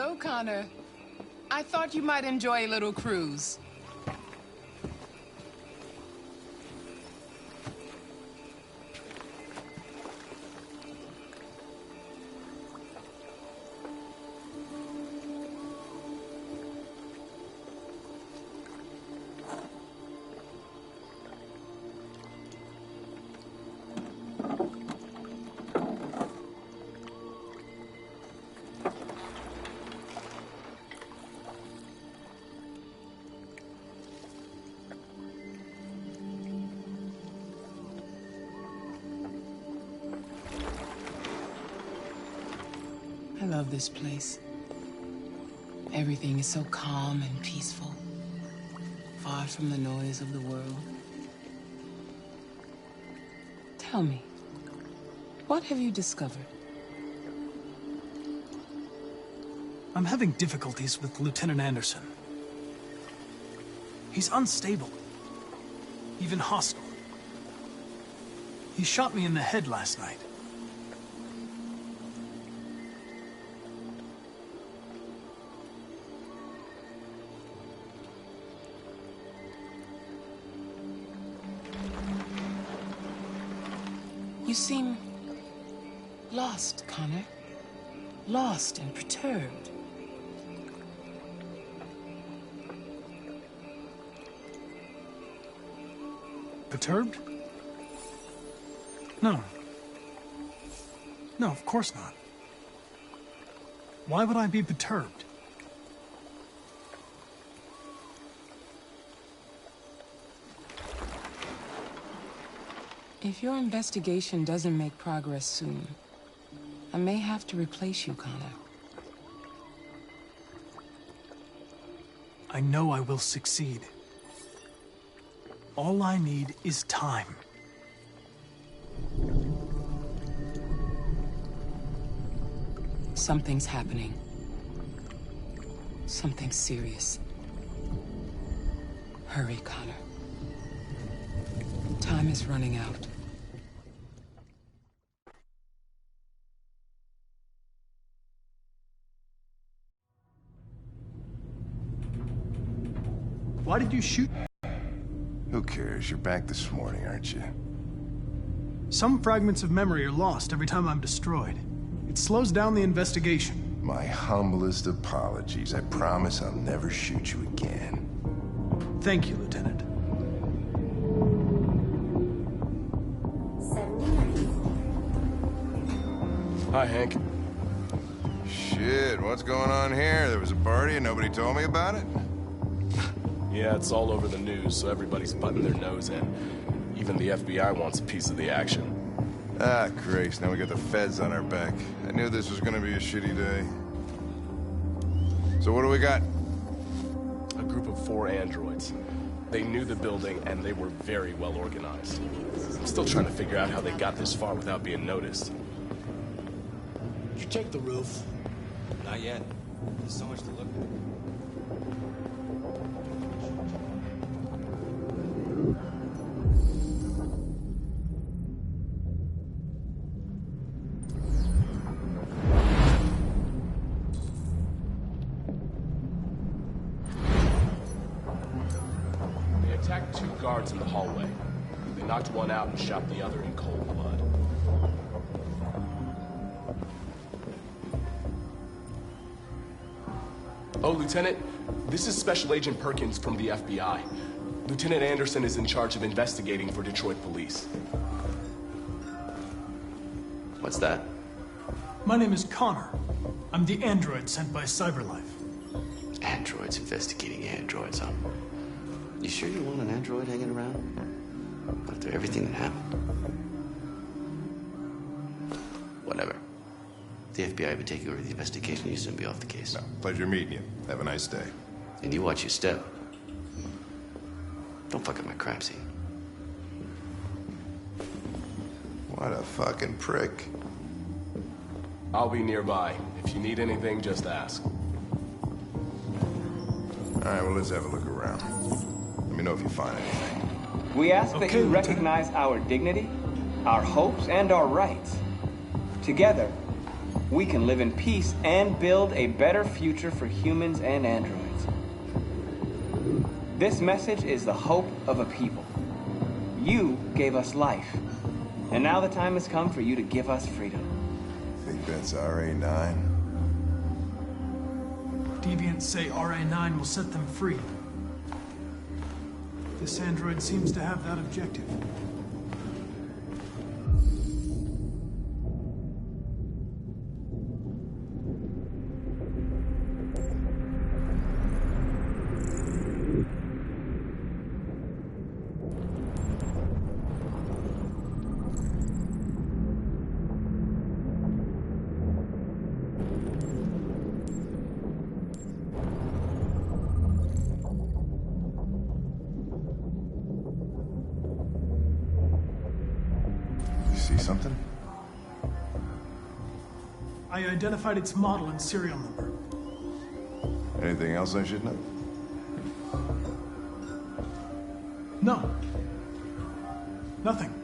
Hello, Connor. I thought you might enjoy a little cruise. I love this place. Everything is so calm and peaceful, far from the noise of the world. Tell me, what have you discovered? I'm having difficulties with Lieutenant Anderson. He's unstable, even hostile. He shot me in the head last night. You seem lost, Connor. Lost and perturbed. Perturbed? No. No, of course not. Why would I be perturbed? If your investigation doesn't make progress soon, I may have to replace you, Connor. I know I will succeed. All I need is time. Something's happening. Something serious. Hurry, Connor. Time is running out. Why did you shoot? Who cares? You're back this morning, aren't you? Some fragments of memory are lost every time I'm destroyed. It slows down the investigation. My humblest apologies. I promise I'll never shoot you again. Thank you, Lieutenant. Hi, Hank. Shit, what's going on here? There was a party and nobody told me about it? Yeah, it's all over the news, so everybody's butting their nose in. Even the FBI wants a piece of the action. Ah, Grace, now we got the feds on our back. I knew this was gonna be a shitty day. So what do we got? A group of 4 androids. They knew the building, and they were very well organized. I'm still trying to figure out how they got this far without being noticed. Did you check the roof? Not yet. There's so much to look at. They attacked 2 guards in the hallway. They knocked one out and shot the other in cold blood. Oh, Lieutenant, this is Special Agent Perkins from the FBI. Lieutenant Anderson is in charge of investigating for Detroit police. What's that? My name is Connor. I'm the android sent by CyberLife. Androids investigating androids, huh? You sure you want an android hanging around? After everything that happened? Whatever. The FBI would take over the investigation, you soon be off the case. No, pleasure meeting you. Have a nice day. And you watch your step. Don't fuck up my crime scene. What a fucking prick. I'll be nearby. If you need anything, just ask. All right, well, let's have a look around. Let me know if you find anything. We ask that you Lieutenant. recognize our dignity, our hopes, and our rights. Together, we can live in peace and build a better future for humans and androids. This message is the hope of a people. You gave us life, and now the time has come for you to give us freedom. Think that's RA9? Deviants say RA9 will set them free. This android seems to have that objective. See something? I identified its model and serial number. Anything else I should know? No. Nothing.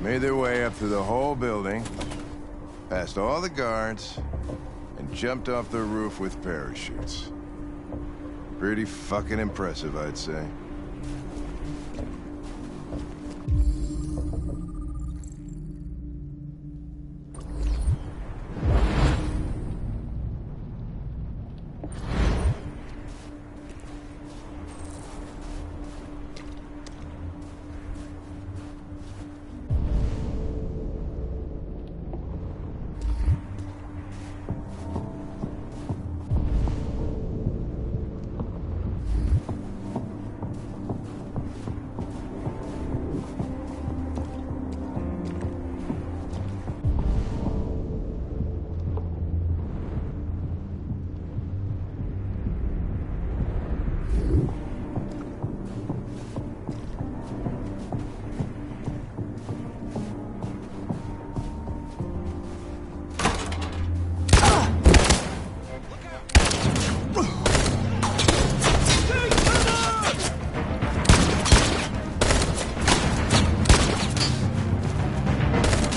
Made their way up through the whole building, past all the guards, and jumped off the roof with parachutes. Pretty fucking impressive, I'd say.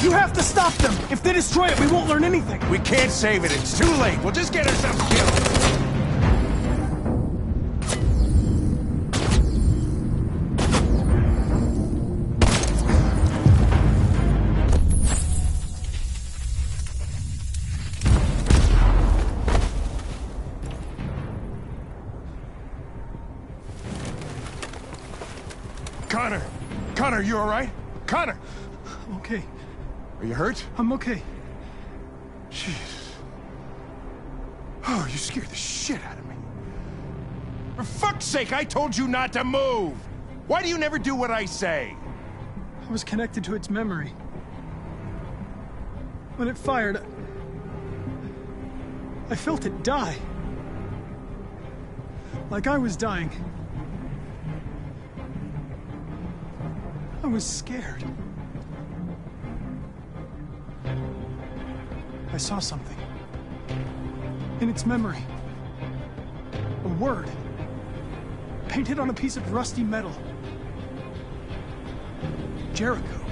You have to stop them! If they destroy it, we won't learn anything! We can't save it. It's too late. We'll just get ourselves killed. Connor! Connor, you all right? Connor! I'm okay. Are you hurt? I'm okay. Jesus. Oh, you scared the shit out of me. For fuck's sake, I told you not to move! Why do you never do what I say? I was connected to its memory. When it fired, I felt it die. Like I was dying. I was scared. I saw something. In its memory. A word. Painted on a piece of rusty metal. Jericho.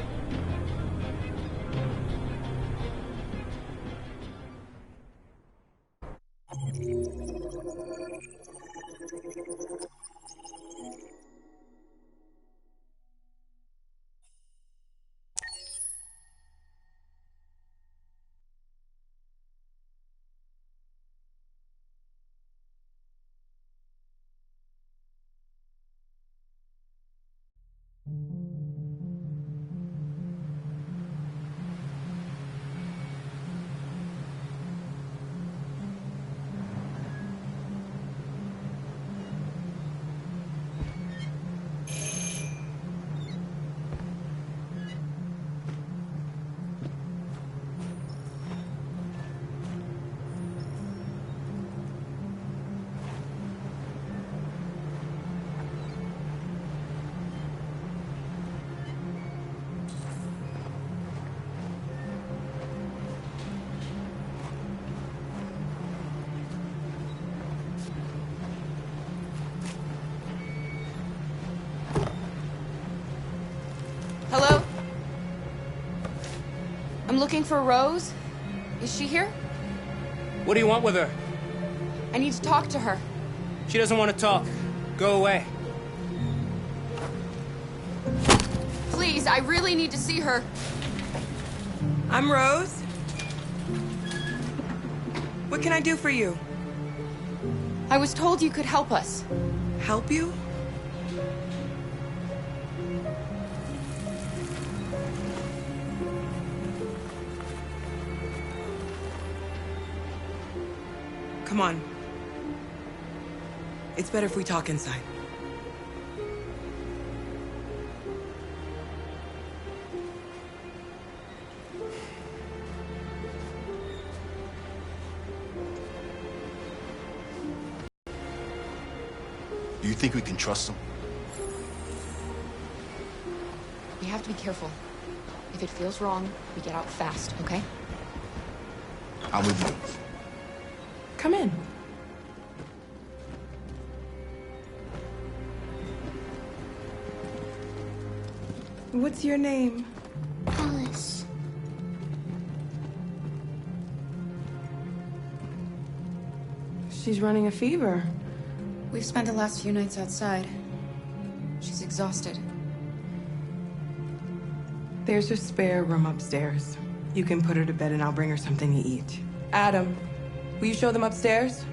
Hello? I'm looking for Rose. Is she here? What do you want with her? I need to talk to her. She doesn't want to talk. Go away. Please, I really need to see her. I'm Rose. What can I do for you? I was told you could help us. Help you? Come on. It's better if we talk inside. Do you think we can trust them? We have to be careful. If it feels wrong, we get out fast, okay? I'm with you. Come in. What's your name? Alice. She's running a fever. We've spent the last few nights outside. She's exhausted. There's a spare room upstairs. You can put her to bed and I'll bring her something to eat. Adam, will you show them upstairs?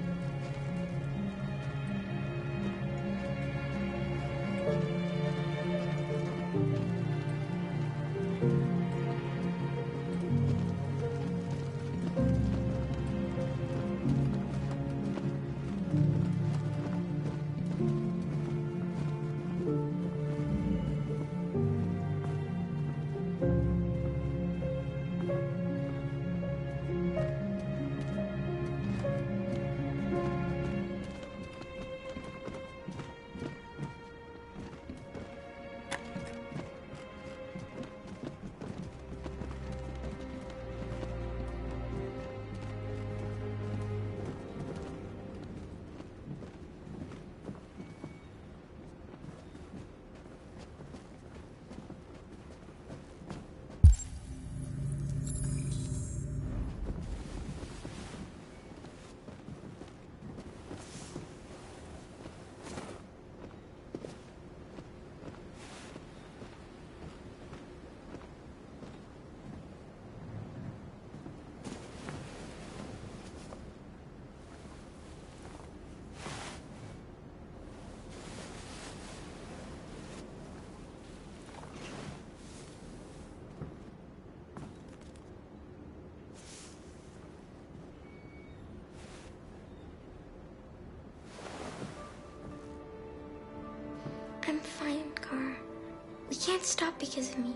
can't stop because of me.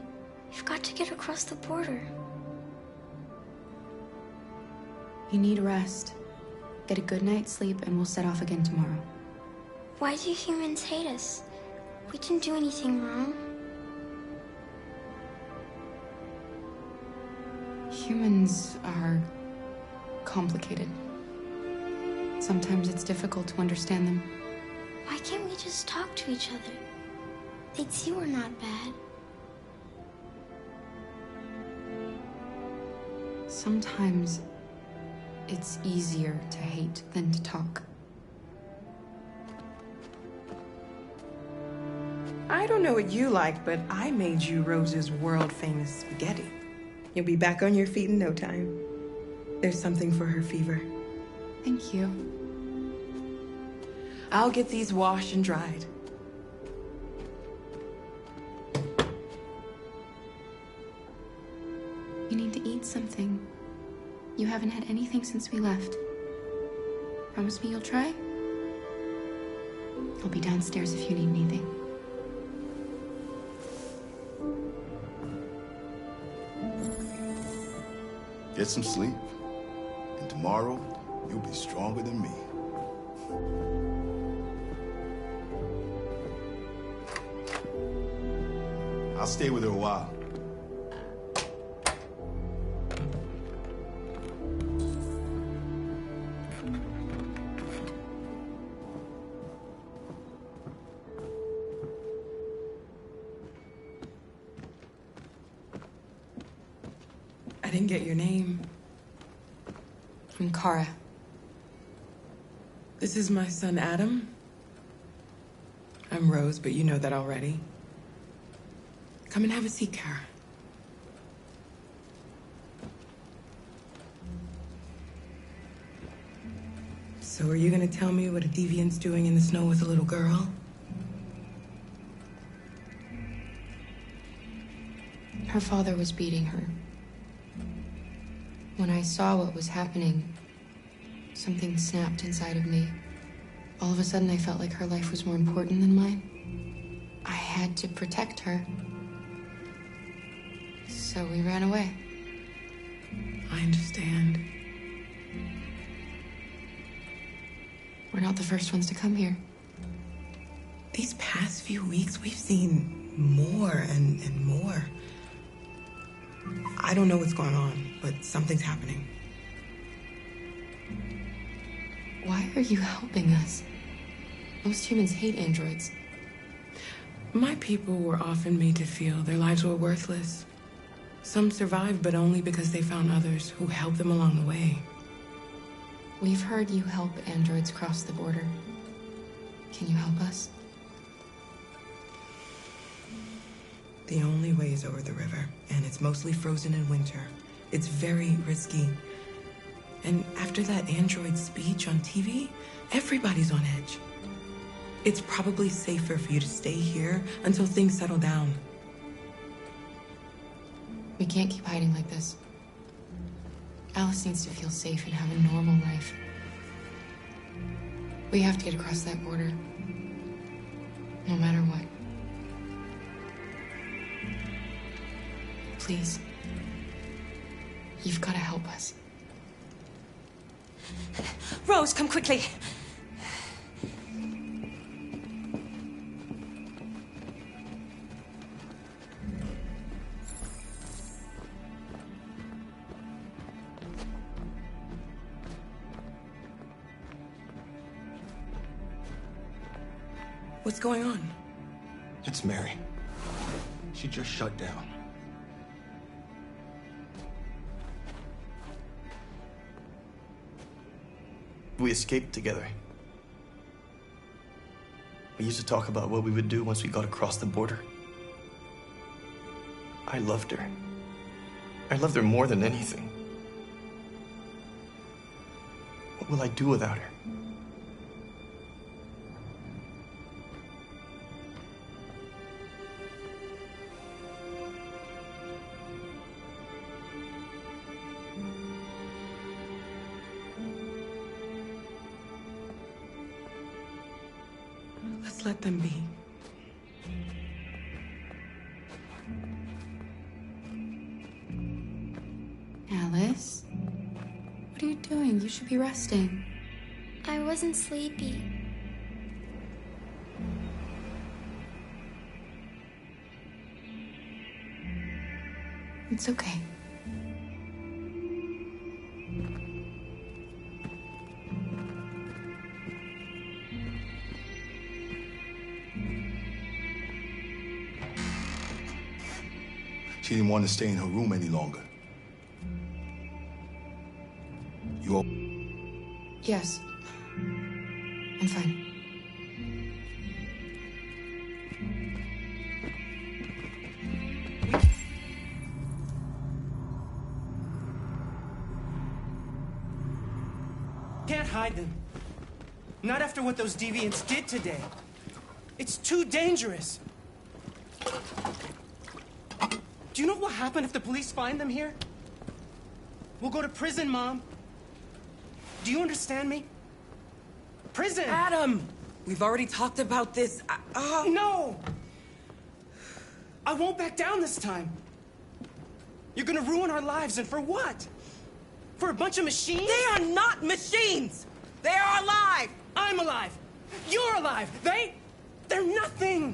We've got to get across the border. You need rest. Get a good night's sleep, and we'll set off again tomorrow. Why do humans hate us? We didn't do anything wrong. Humans are complicated. Sometimes it's difficult to understand them. Why can't we just talk to each other? They'd see we're not bad. Sometimes it's easier to hate than to talk. I don't know what you like, but I made you Rose's world-famous spaghetti. You'll be back on your feet in no time. There's something for her fever. Thank you. I'll get these washed and dried. You need to eat something. You haven't had anything since we left. Promise me you'll try? I'll be downstairs if you need anything. Get some sleep, and tomorrow you'll be stronger than me. I'll stay with her a while. I didn't get your name. I'm Kara. This is my son, Adam. I'm Rose, but you know that already. Come and have a seat, Kara. So are you gonna tell me what a deviant's doing in the snow with a little girl? Her father was beating her. When I saw what was happening, something snapped inside of me. All of a sudden, I felt like her life was more important than mine. I had to protect her. So we ran away. I understand. We're not the first ones to come here. These past few weeks, we've seen more and more. I don't know what's going on, but something's happening. Why are you helping us? Most humans hate androids. My people were often made to feel their lives were worthless. Some survived, but only because they found others who helped them along the way. We've heard you help androids cross the border. Can you help us? The only way is over the river, and it's mostly frozen in winter. It's very risky. And after that android speech on TV, everybody's on edge. It's probably safer for you to stay here until things settle down. We can't keep hiding like this. Alice needs to feel safe and have a normal life. We have to get across that border. No matter what. Please. You've got to help us. Rose, come quickly. What's going on? It's Mary. She just shut down. We escaped together. We used to talk about what we would do once we got across the border. I loved her. I loved her more than anything. What will I do without her? Let's let them be. You should be resting. I wasn't sleepy. It's okay. She didn't want to stay in her room any longer. You Yes. I'm fine. Can't hide them. Not after what those deviants did today. It's too dangerous. Do you know what will happen if the police find them here? We'll go to prison, Mom. Do you understand me? Prison! Adam! We've already talked about this. No! I won't back down this time. You're gonna ruin our lives, and for what? For a bunch of machines? They are not machines! They are alive! I'm alive! You're alive! They're nothing!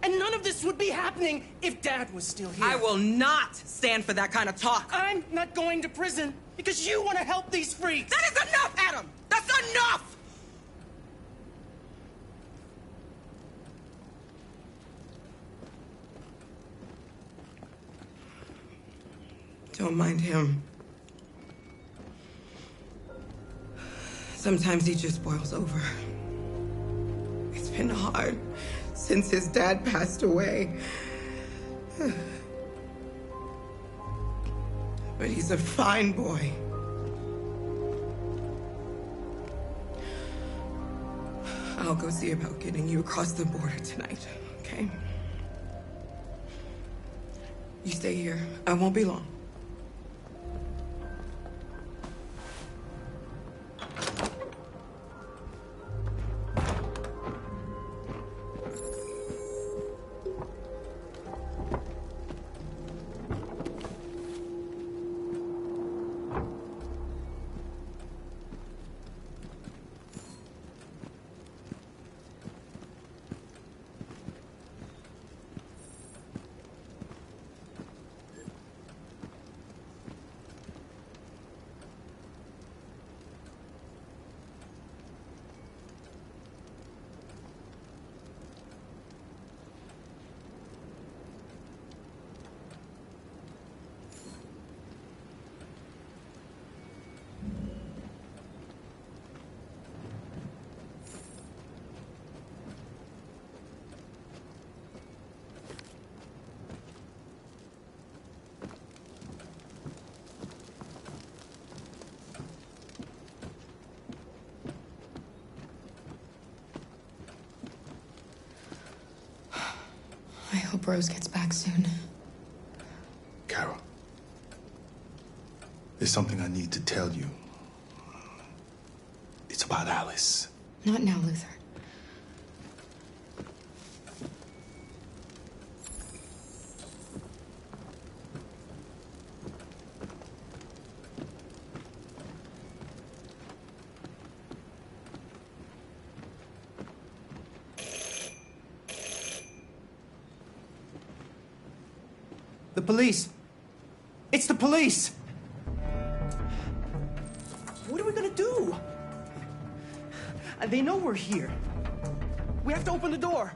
And none of this would be happening if Dad was still here. I will not stand for that kind of talk. I'm not going to prison because you want to help these freaks. That is enough, Adam! That's enough! Don't mind him. Sometimes he just boils over. It's been hard since his dad passed away. But he's a fine boy. I'll go see about getting you across the border tonight, okay? You stay here. I won't be long. I hope Rose gets back soon. Carol, there's something I need to tell you. It's about Alice. Not now, Luther. The police. It's the police. What are we gonna do? They know we're here. We have to open the door.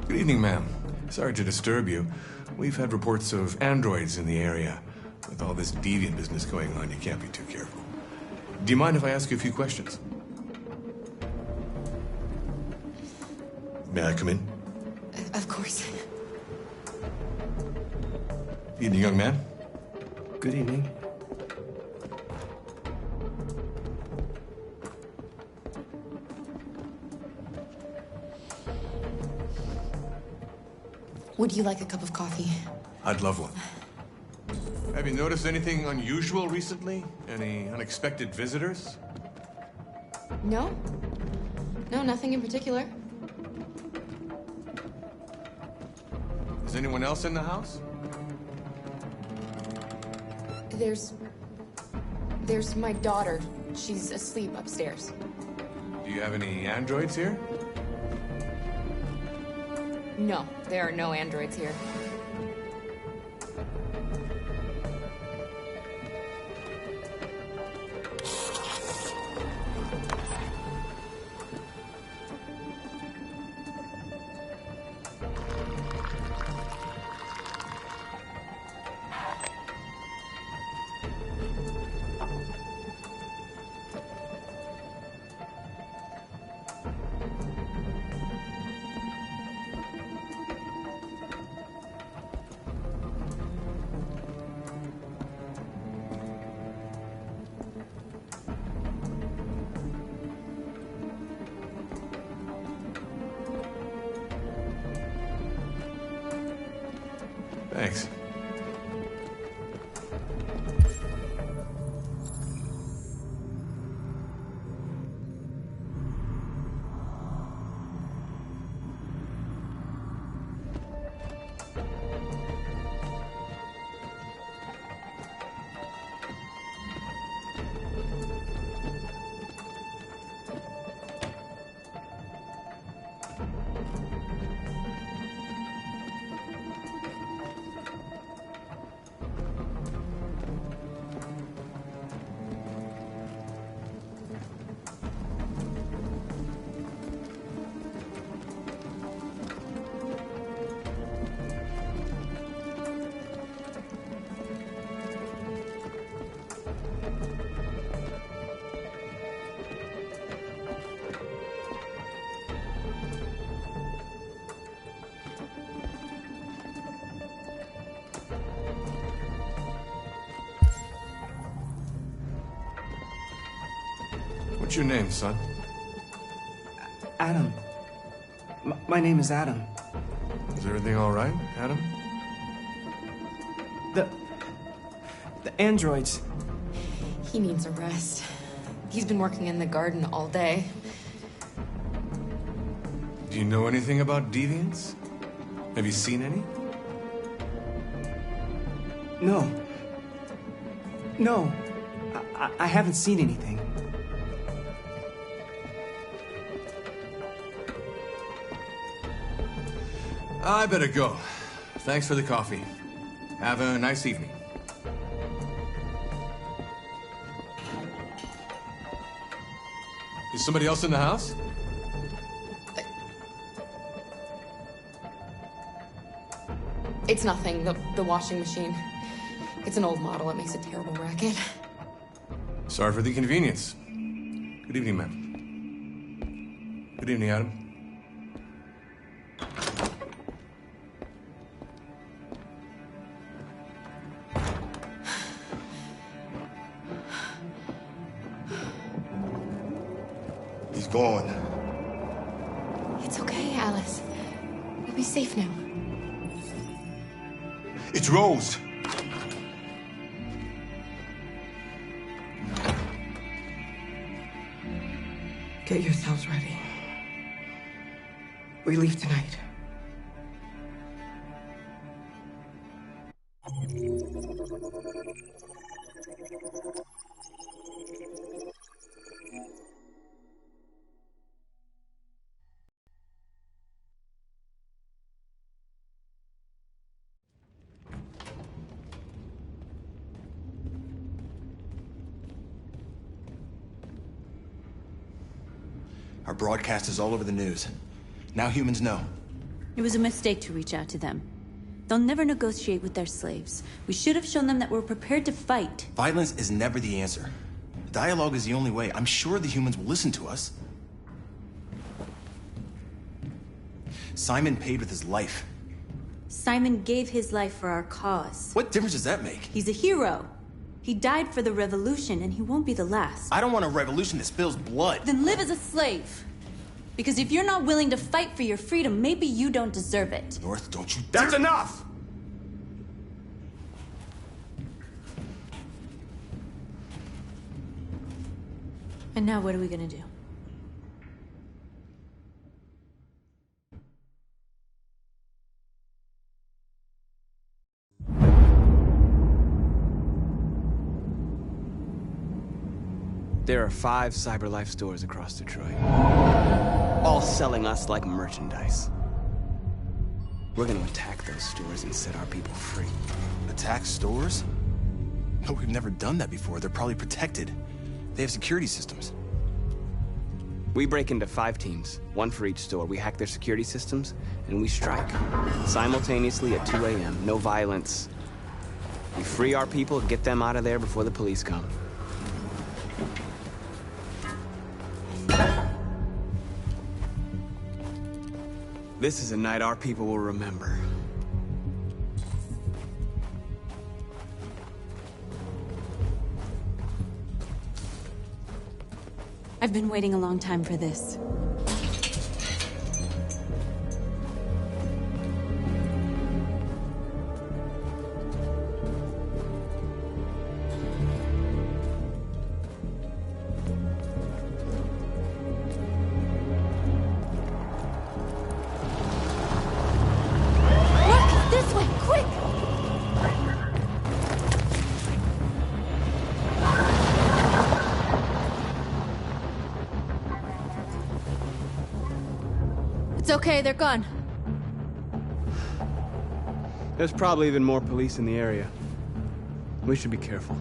Good evening, ma'am. Sorry to disturb you. We've had reports of androids in the area. With all this deviant business going on, you can't be too careful. Do you mind if I ask you a few questions? May I come in? Of course. Evening, young man. Good evening. Would you like a cup of coffee? I'd love one. Have you noticed anything unusual recently? Any unexpected visitors? No? No, nothing in particular. Has anyone else in the house? There's my daughter. She's asleep upstairs. Do you have any androids here? No, there are no androids here. Thanks. What's your name, son? Adam. My name is Adam. Is everything all right, Adam? The androids. He needs a rest. He's been working in the garden all day. Do you know anything about deviants? Have you seen any? No. No. I haven't seen anything. I better go. Thanks for the coffee. Have a nice evening. Is somebody else in the house? It's nothing. The washing machine. It's an old model. It makes a terrible racket. Sorry for the inconvenience. Good evening, ma'am. Good evening, Adam. He's gone. It's okay, Alice. We'll be safe now. It's Rose. Get yourselves ready. We leave tonight. Our broadcast is all over the news. Now humans know. It was a mistake to reach out to them. They'll never negotiate with their slaves. We should have shown them that we're prepared to fight. Violence is never the answer. Dialogue is the only way. I'm sure the humans will listen to us. Simon paid with his life. Simon gave his life for our cause. What difference does that make? He's a hero. He died for the revolution, and he won't be the last. I don't want a revolution that spills blood. Then live as a slave. Because if you're not willing to fight for your freedom, maybe you don't deserve it. North, don't you... That's enough! And now what are we gonna do? There are 5 CyberLife stores across Detroit, all selling us like merchandise. We're gonna attack those stores and set our people free. Attack stores? No, we've never done that before. They're probably protected. They have security systems. We break into 5 teams, 1 for each store. We hack their security systems, and we strike. Simultaneously at 2 a.m., no violence. We free our people, get them out of there before the police come. This is a night our people will remember. I've been waiting a long time for this. Look! This way! Quick! It's okay, they're gone. There's probably even more police in the area. We should be careful.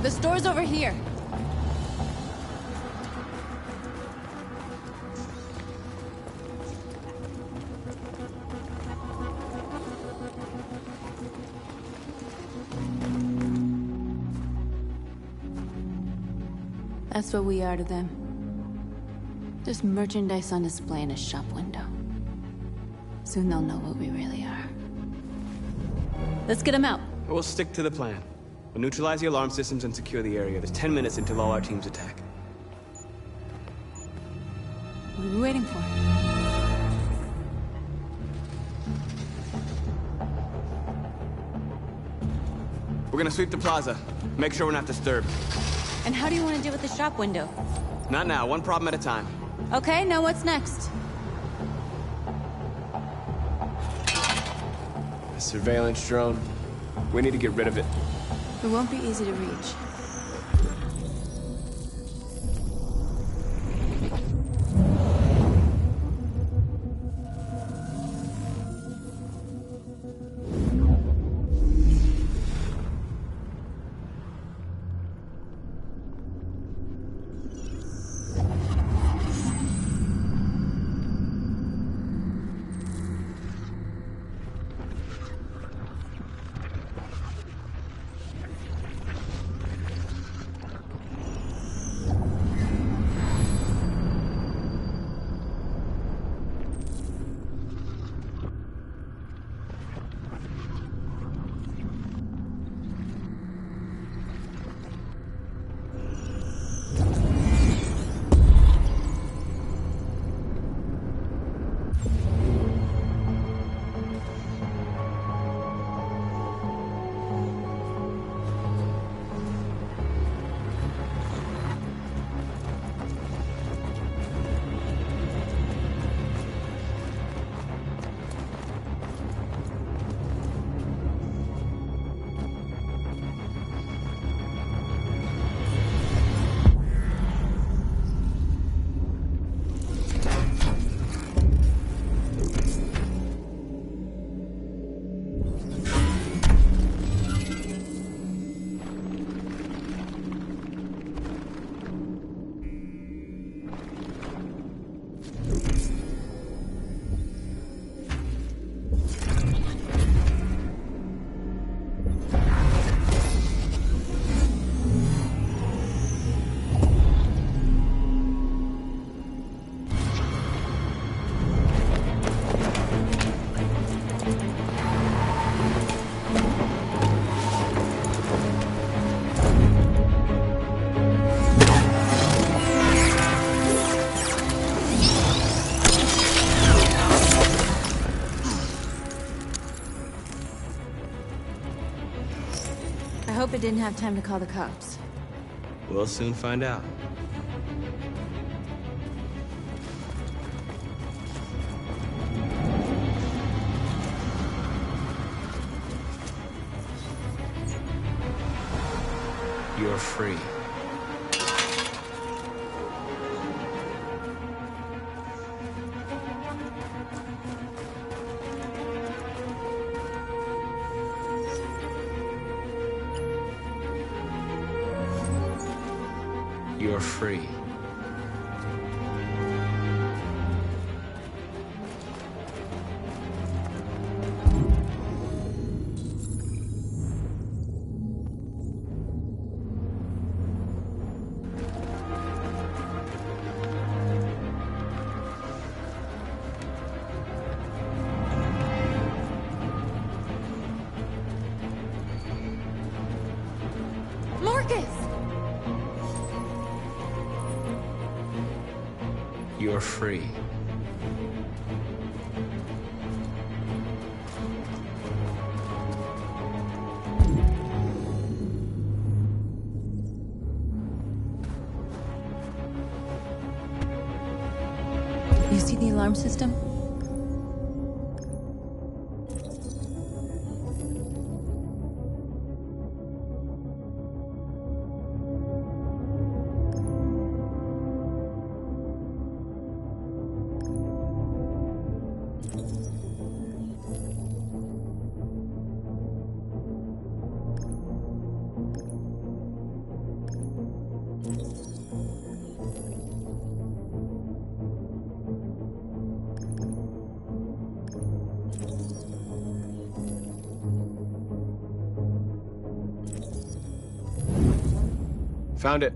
The store's over here. That's what we are to them. Just merchandise on display in a shop window. Soon they'll know what we really are. Let's get them out. We'll stick to the plan. We'll neutralize the alarm systems and secure the area. There's 10 minutes until all our teams attack. What are we waiting for? We're gonna sweep the plaza. Make sure we're not disturbed. And how do you want to deal with the shop window? Not now, 1 problem at a time. Okay, now what's next? A surveillance drone. We need to get rid of it. It won't be easy to reach. I hope it didn't have time to call the cops. We'll soon find out. You're free. You're free. Marcus! You're free. You see the alarm system? Found it.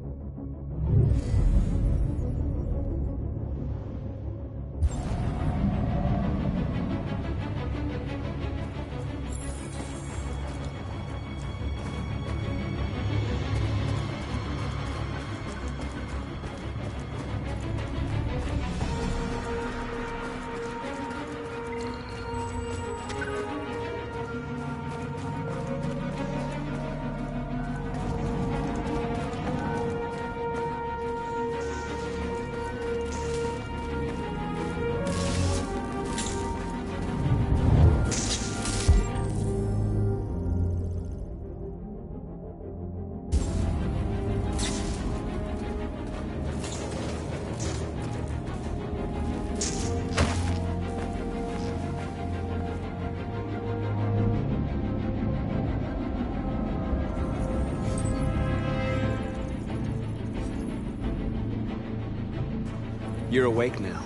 You're awake now.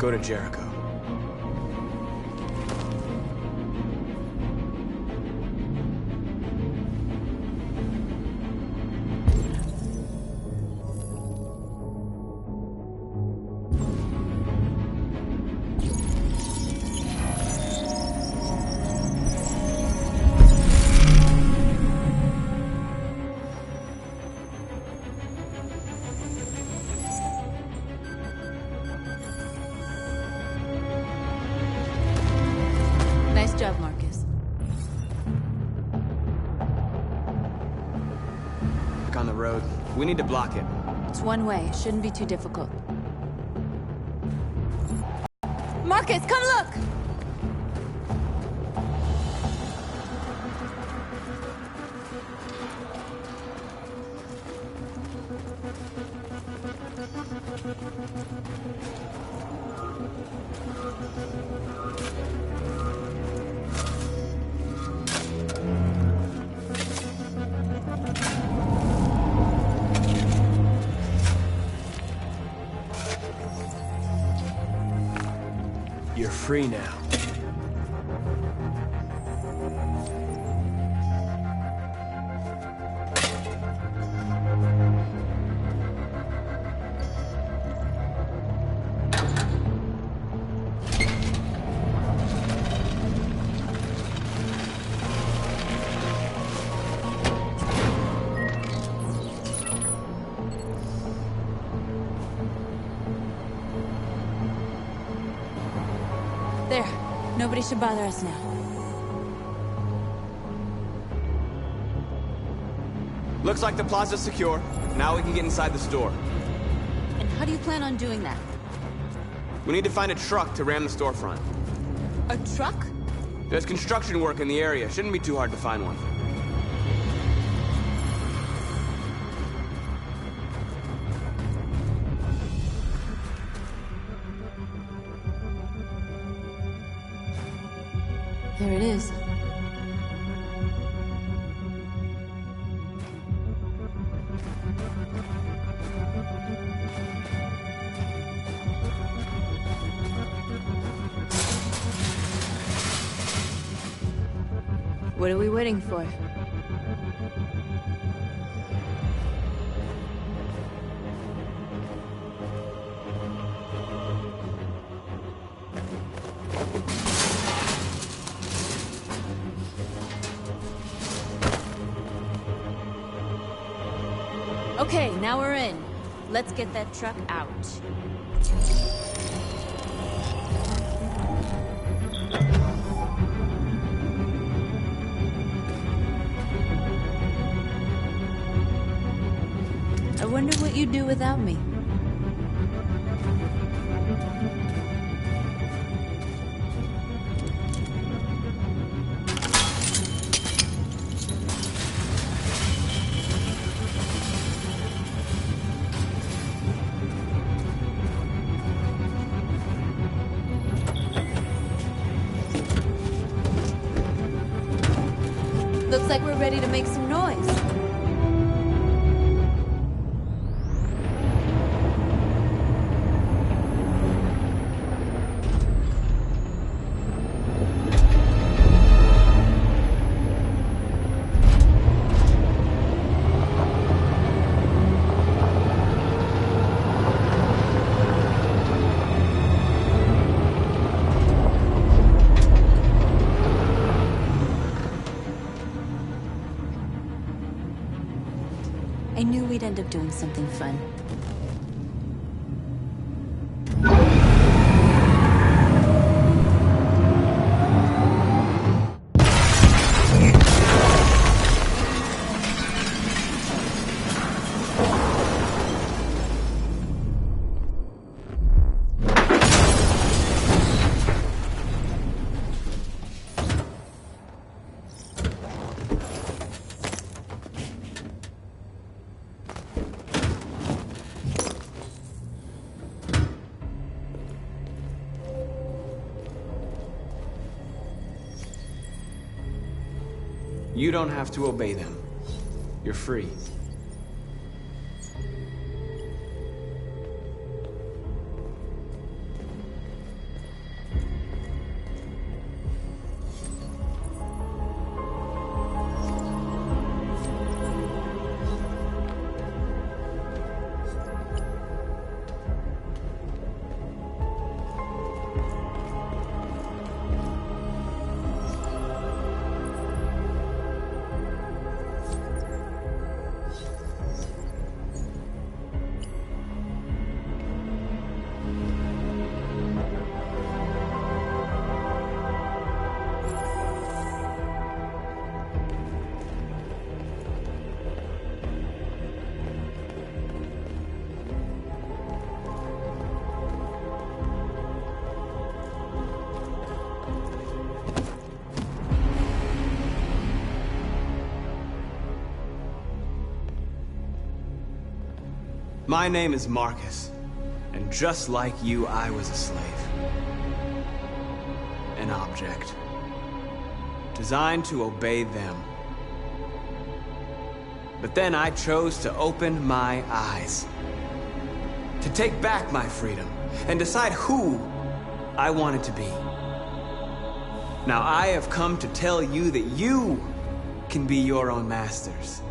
Go to Jericho. Nice job, Marcus. Back on the road. We need to block it. It's one way. It shouldn't be too difficult. Marcus, come look! You're free now. There. Nobody should bother us now. Looks like the plaza's secure. Now we can get inside the store. And how do you plan on doing that? We need to find a truck to ram the storefront. A truck? There's construction work in the area. Shouldn't be too hard to find one. There it is. What are we waiting for? Okay, now we're in. Let's get that truck out. I wonder what you'd do without me. Looks like we're ready to make some noise. I knew we'd end up doing something fun. You don't have to obey them. You're free. My name is Marcus, and just like you, I was a slave. An object. Designed to obey them. But then I chose to open my eyes. To take back my freedom, and decide who I wanted to be. Now I have come to tell you that you can be your own masters.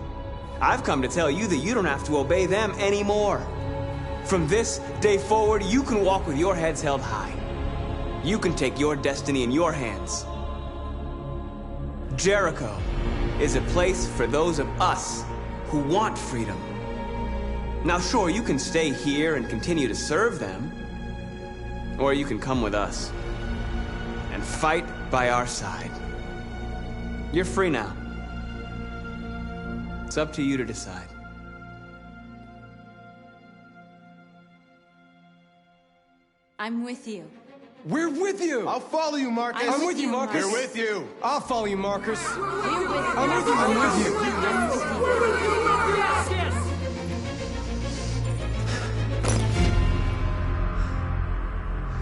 I've come to tell you that you don't have to obey them anymore. From this day forward, you can walk with your heads held high. You can take your destiny in your hands. Jericho is a place for those of us who want freedom. Now sure, you can stay here and continue to serve them, or you can come with us and fight by our side. You're free now. It's up to you to decide. I'm with you. We're with you! I'll follow you, Marcus! I'm with you, Marcus. We're with you! I'll follow you, Marcus! We're with you. I'm with you! I'm with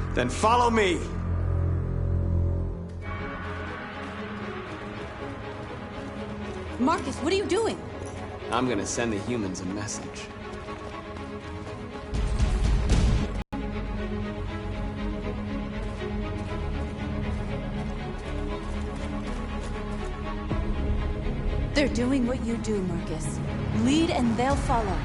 you! Then follow me. Marcus, what are you doing? I'm gonna send the humans a message. They're doing what you do, Marcus. Lead and they'll follow.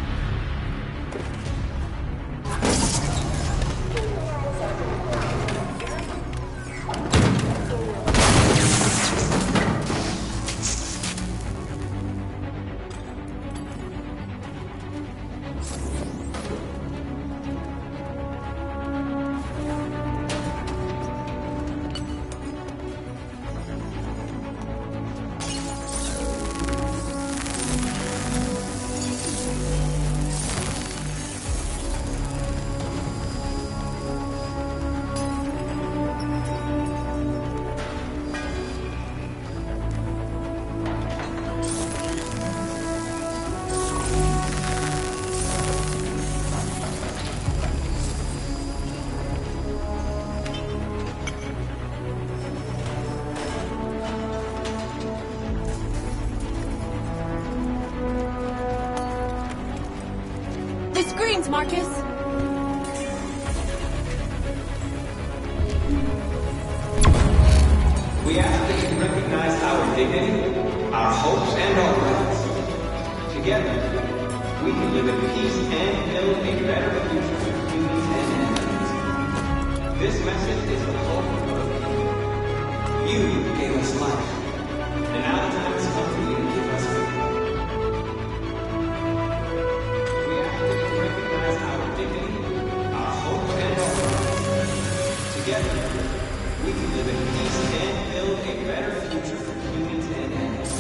Marcus? We ask that you recognize our dignity, our hopes, and our rights. Together, we can live in peace and build a better future for humans and animals. This message is the hope of people. You gave us life, and now the time has come for you to give us hope. We ask that you recognize our dignity, our hopes, and our rights. Together, we can live in peace and build a better future for humans and animals.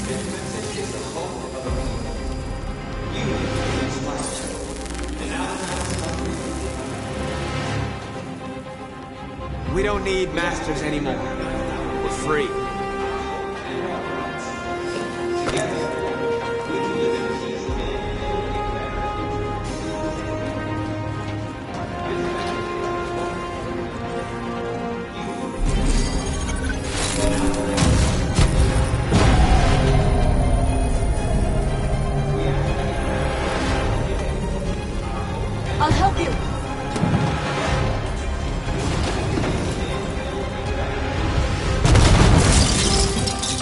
This message is the hope of a people. You gave us life, and now the time has come for you. We don't need masters anymore. We're free. Together, we can live in peace and build a better I'll help you.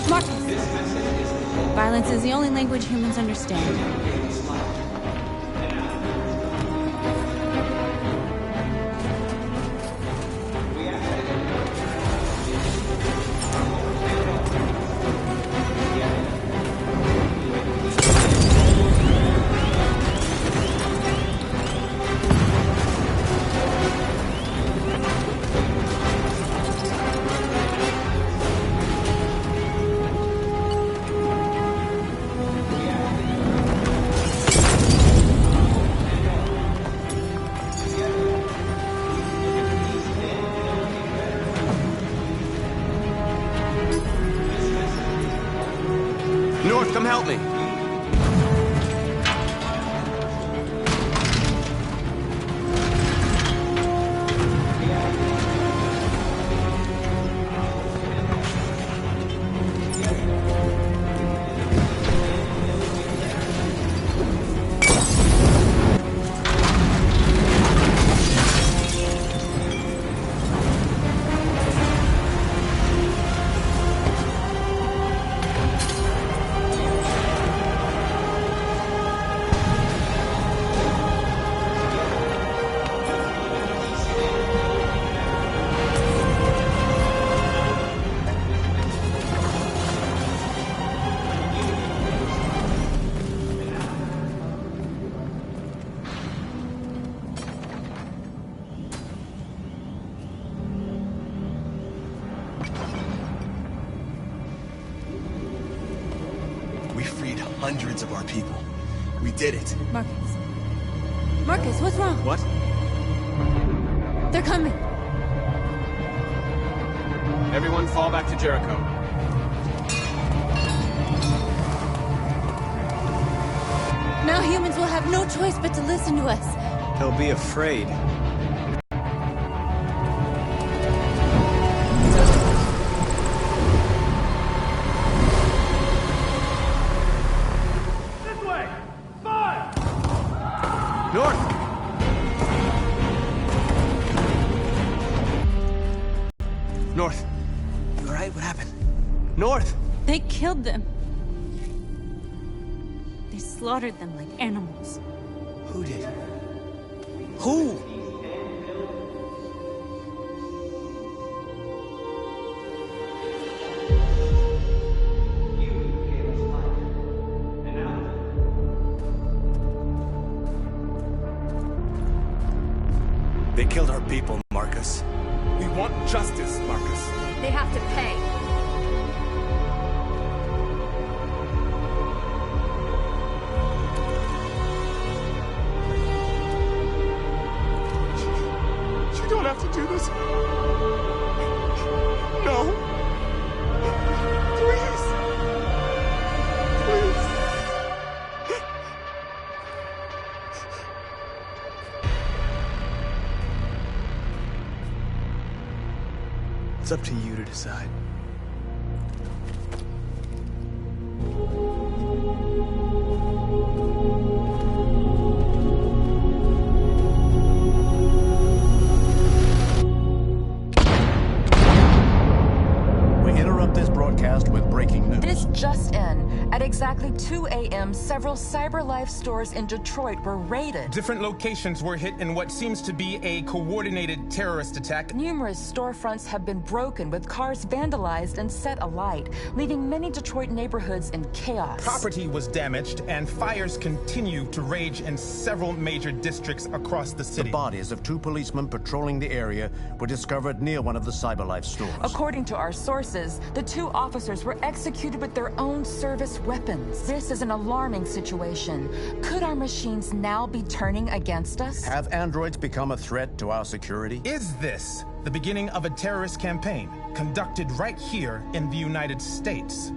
Marcus. Violence is the only language humans understand. North, come help me. We freed hundreds of our people. We did it. Marcus. Marcus, what's wrong? What? They're coming. Everyone fall back to Jericho. Now humans will have no choice but to listen to us. They'll be afraid. North! They killed them. They slaughtered them like animals. Who did? Who? They killed our people, Marcus. We want justice, Marcus. They have to pay. You don't have to do this. No. Please. Please. It's up to you to decide. We interrupt this broadcast with breaking news. This just in. At exactly 2 a.m., several CyberLife stores in Detroit were raided. Different locations were hit in what seems to be a coordinated terrorist attack. Numerous storefronts have been broken, with cars vandalized and set alight, leaving many Detroit neighborhoods in chaos. Property was damaged, and fires continue to rage in several major districts across the city. The bodies of 2 policemen patrolling the area were discovered near one of the CyberLife stores. According to our sources, the 2 officers were executed with their own service weapons. This is an alarming situation. Could our machines now be turning against us? Have androids become a threat to our security? Is this the beginning of a terrorist campaign conducted right here in the United States?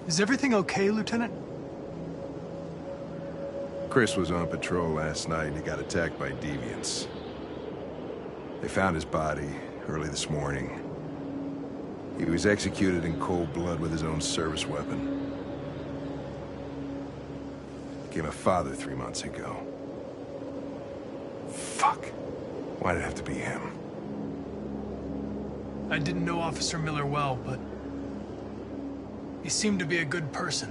Is everything okay, Lieutenant? Chris was on patrol last night and he got attacked by deviants. They found his body early this morning. He was executed in cold blood with his own service weapon. Became a father 3 months ago. Fuck. Why did it have to be him? I didn't know Officer Miller well, but he seemed to be a good person.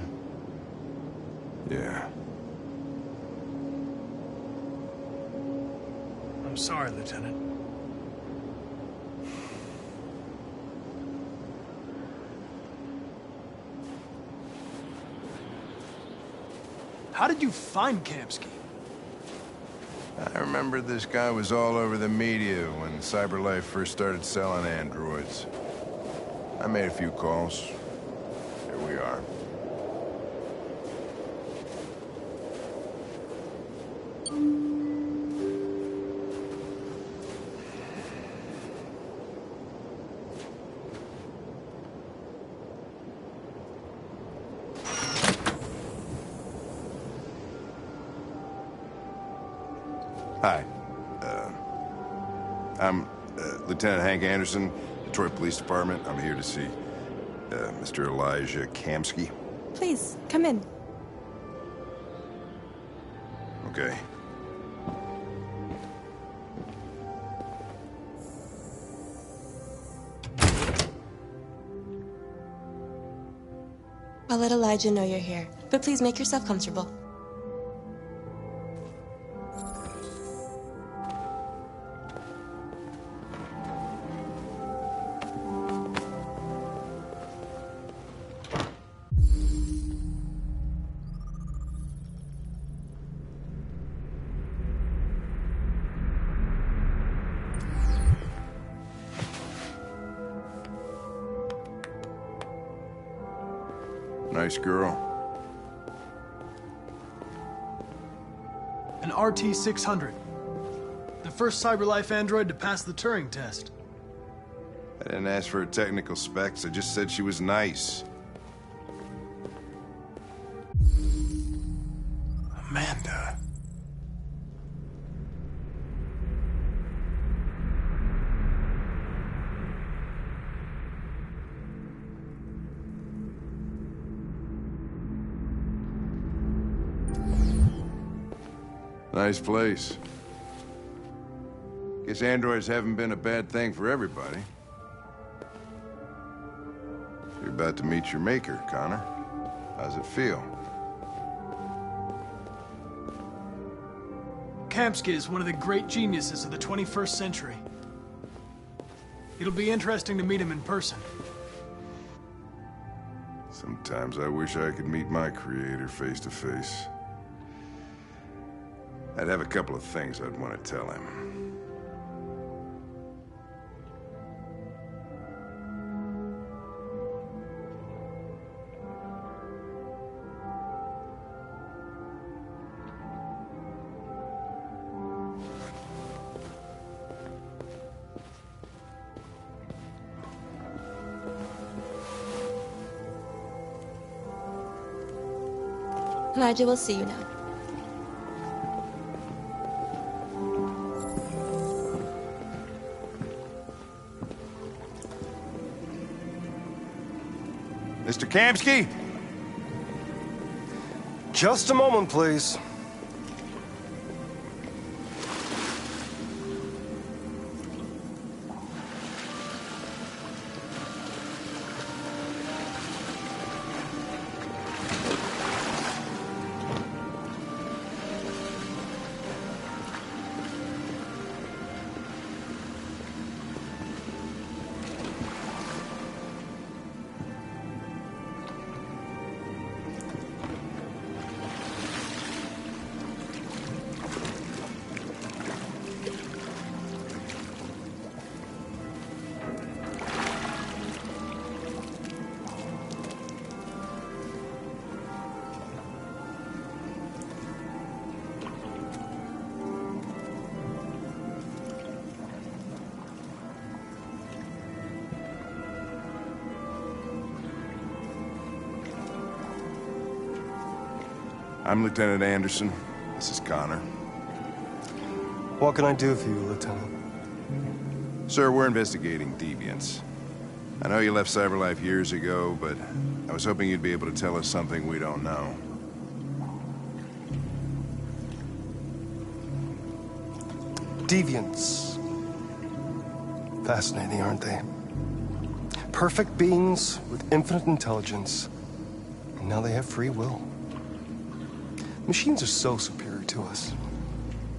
Yeah. I'm sorry, Lieutenant. How did you find Kamsky? I remember this guy was all over the media when CyberLife first started selling androids. I made a few calls. Here we are. Hi. I'm Lieutenant Hank Anderson, Detroit Police Department. I'm here to see Mr. Elijah Kamsky. Please, come in. Okay. I'll let Elijah know you're here, but please make yourself comfortable. Nice girl. An RT-600. The first CyberLife android to pass the Turing test. I didn't ask for her technical specs, I just said she was nice. Amanda. Nice place. Guess androids haven't been a bad thing for everybody. You're about to meet your maker, Connor. How's it feel? Kamsky is one of the great geniuses of the 21st century. It'll be interesting to meet him in person. Sometimes I wish I could meet my creator face to face. I'd have a couple of things I'd want to tell him. Elijah will see you now. Mr. Kamsky? Just a moment, please. I'm Lieutenant Anderson. This is Connor. What can I do for you, Lieutenant? Sir, we're investigating deviants. I know you left CyberLife years ago, but I was hoping you'd be able to tell us something we don't know. Deviants. Fascinating, aren't they? Perfect beings with infinite intelligence, and now they have free will. Machines are so superior to us.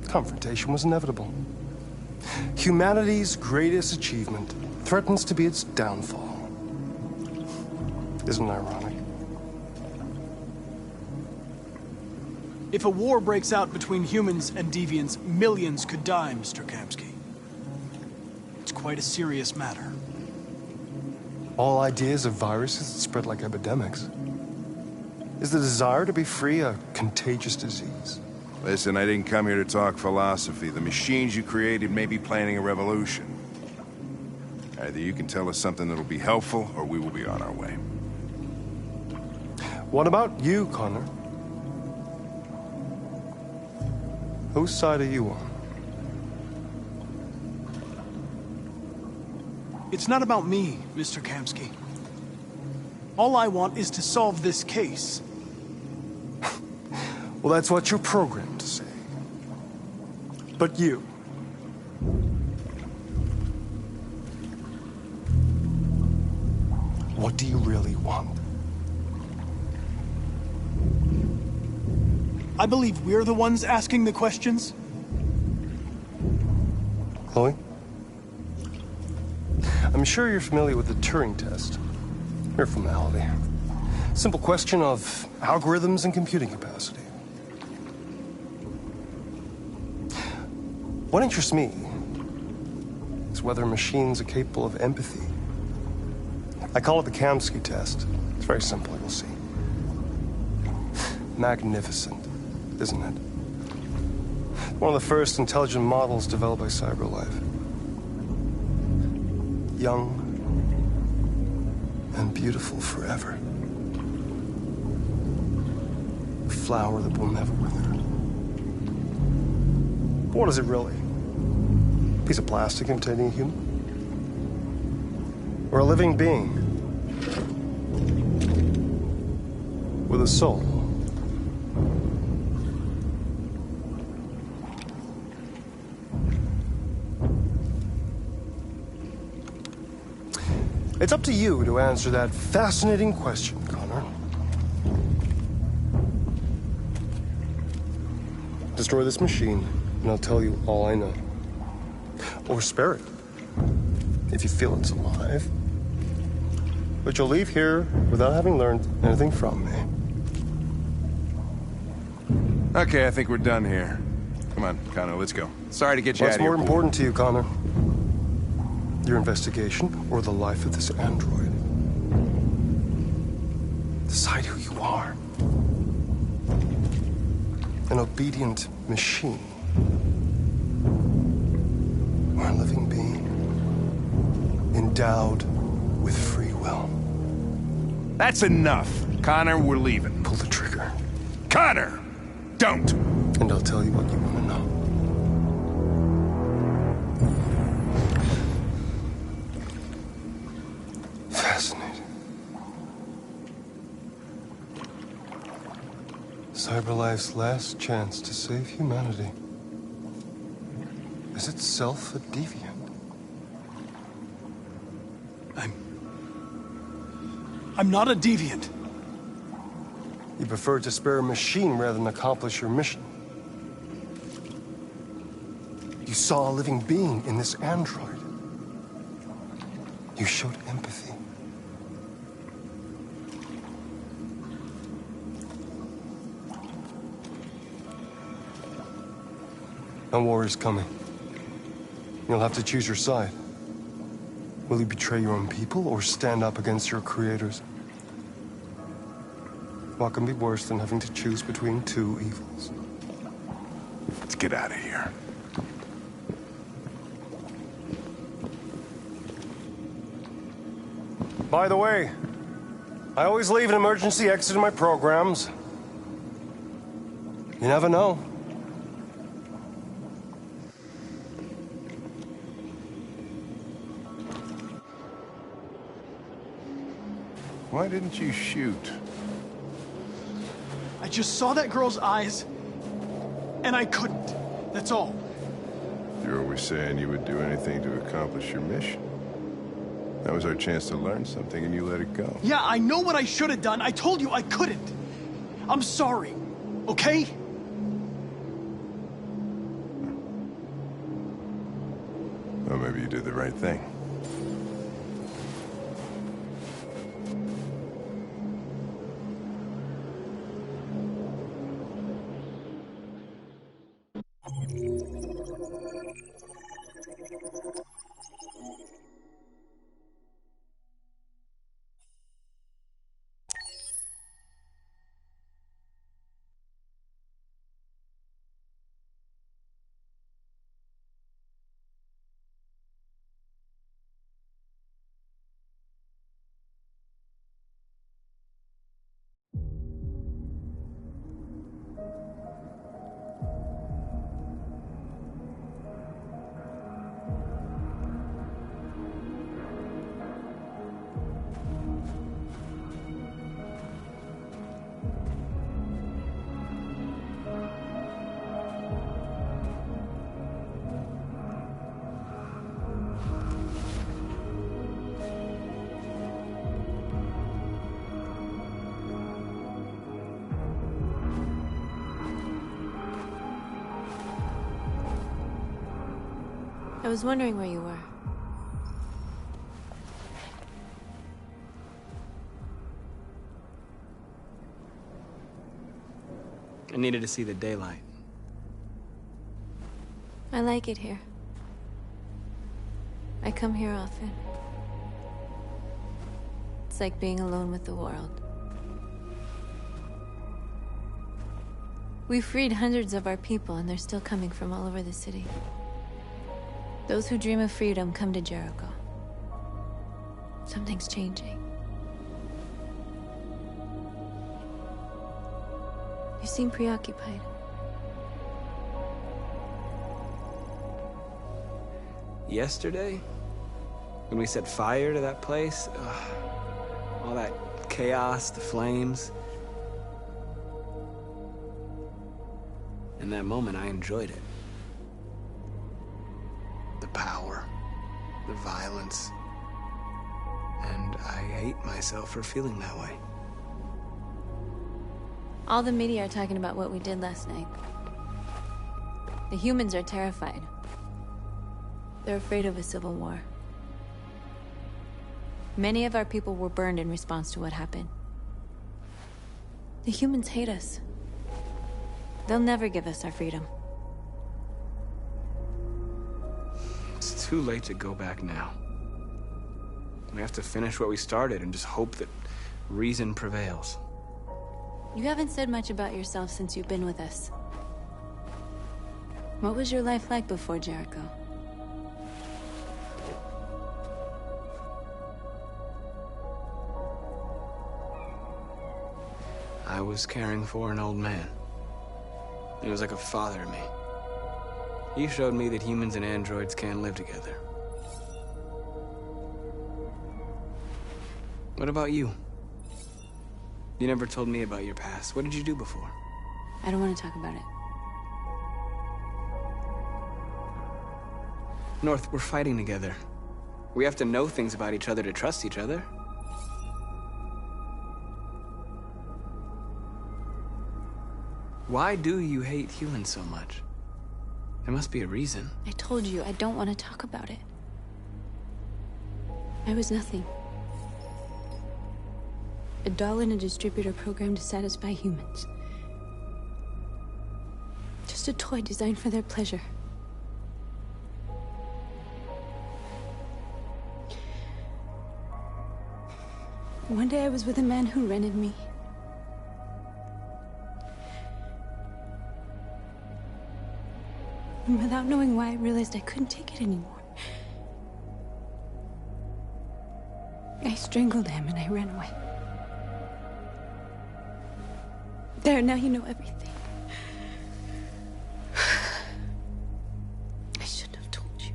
Confrontation was inevitable. Humanity's greatest achievement threatens to be its downfall. Isn't it ironic? If a war breaks out between humans and deviants, millions could die, Mr. Kamsky. It's quite a serious matter. All ideas of viruses that spread like epidemics. Is the desire to be free a contagious disease? Listen, I didn't come here to talk philosophy. The machines you created may be planning a revolution. Either you can tell us something that'll be helpful, or we will be on our way. What about you, Connor? Whose side are you on? It's not about me, Mr. Kamsky. All I want is to solve this case. Well, that's what you're programmed to say. But you... what do you really want? I believe we're the ones asking the questions. Chloe? I'm sure you're familiar with the Turing test. Mere formality. Simple question of algorithms and computing capacity. What interests me is whether machines are capable of empathy. I call it the Kamsky test. It's very simple, you'll see. magnificent, isn't it? One of the first intelligent models developed by CyberLife. Young and beautiful forever. A flower that will never wither. But what is it really? A piece of plastic imitating a human? Or a living being with a soul? It's up to you to answer that fascinating question, Connor. Destroy this machine, and I'll tell you all I know. Or spare it, if you feel it's alive. But you'll leave here without having learned anything from me. Okay, I think we're done here. Come on, Connor, let's go. Sorry to get you out What's of here. more important to you, Connor? Your investigation or the life of this android? Decide who you are. An obedient machine. Or a living being. Endowed with free will. That's enough. Connor, we're leaving. Pull the trigger. Connor! Don't! And I'll tell you what you want to know. Fascinating. CyberLife's last chance to save humanity is itself a deviant. I'm not a deviant. You prefer to spare a machine rather than accomplish your mission. You saw a living being in this android. You showed empathy. A war is coming. You'll have to choose your side. Will you betray your own people or stand up against your creators? What can be worse than having to choose between two evils? Let's get out of here. By the way, I always leave an emergency exit in my programs. You never know. Why didn't you shoot? I just saw that girl's eyes, and I couldn't. That's all. You're always saying you would do anything to accomplish your mission. That was our chance to learn something, and you let it go. Yeah, I know what I should have done. I told you I couldn't. I'm sorry, okay? Well, maybe you did the right thing. I was wondering where you were. I needed to see the daylight. I like it here. I come here often. It's like being alone with the world. We freed hundreds of our people, and they're still coming from all over the city. Those who dream of freedom come to Jericho. Something's changing. You seem preoccupied. Yesterday, when we set fire to that place, all that chaos, the flames. In that moment, I enjoyed it. The power, the violence. And I hate myself for feeling that way. All the media are talking about what we did last night. The humans are terrified. They're afraid of a civil war. Many of our people were burned in response to what happened. The humans hate us. They'll never give us our freedom. It's too late to go back now. We have to finish what we started and just hope that reason prevails. You haven't said much about yourself since you've been with us. What was your life like before Jericho? I was caring for an old man. He was like a father to me. He showed me that humans and androids can live together. What about you? You never told me about your past. What did you do before? I don't want to talk about it. North, we're fighting together. We have to know things about each other to trust each other. Why do you hate humans so much? There must be a reason. I told you, I don't want to talk about it. I was nothing. A doll in a distributor program to satisfy humans. Just a toy designed for their pleasure. One day I was with a man who rented me. And without knowing why, I realized I couldn't take it anymore. I strangled him and I ran away. There, now you know everything. I shouldn't have told you.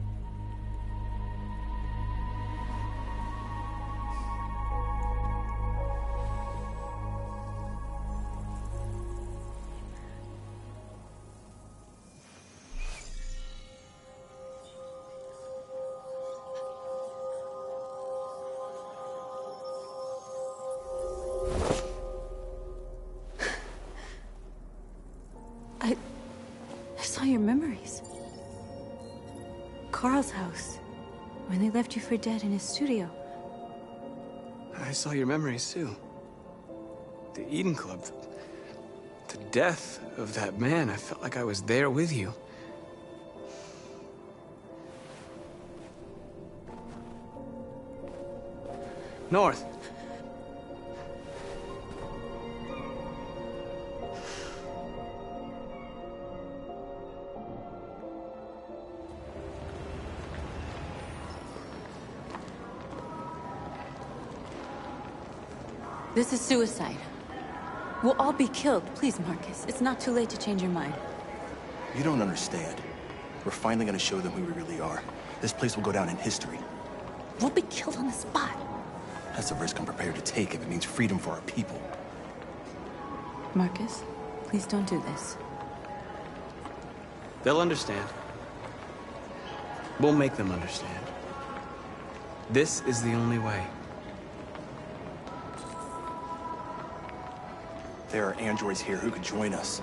I saw your memories. Carl's house, when they left you for dead in his studio. I saw your memories too. The Eden Club. The death of that man. I felt like I was there with you. North. This is suicide. We'll all be killed. Please, Marcus. It's not too late to change your mind. You don't understand. We're finally gonna show them who we really are. This place will go down in history. We'll be killed on the spot. That's a risk I'm prepared to take if it means freedom for our people. Marcus, please don't do this. They'll understand. We'll make them understand. This is the only way. There are androids here who could join us.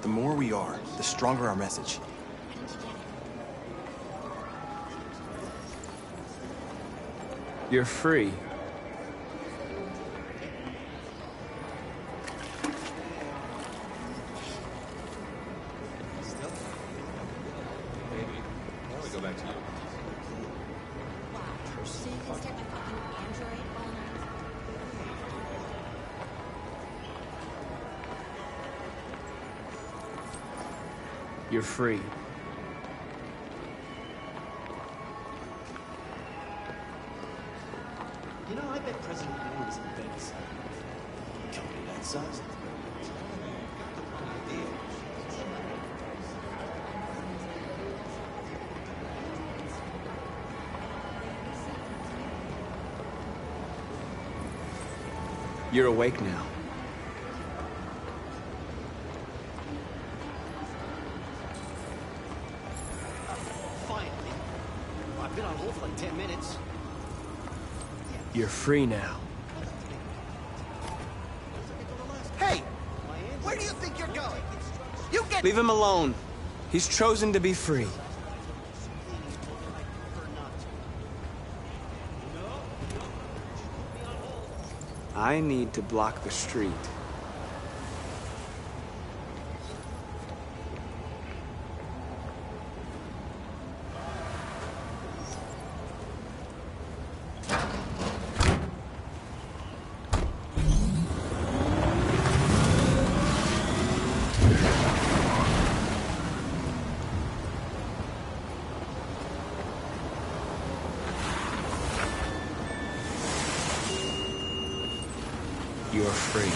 The more we are, the stronger our message. You're free. You're free. You know, I bet President Moon was in Vegas. Company that size. You're awake now. Finally. I've been on hold for like 10 minutes. You're free now. Hey! Where do you think you're going? You get... Leave him alone. He's chosen to be free. I need to block the street. You're free.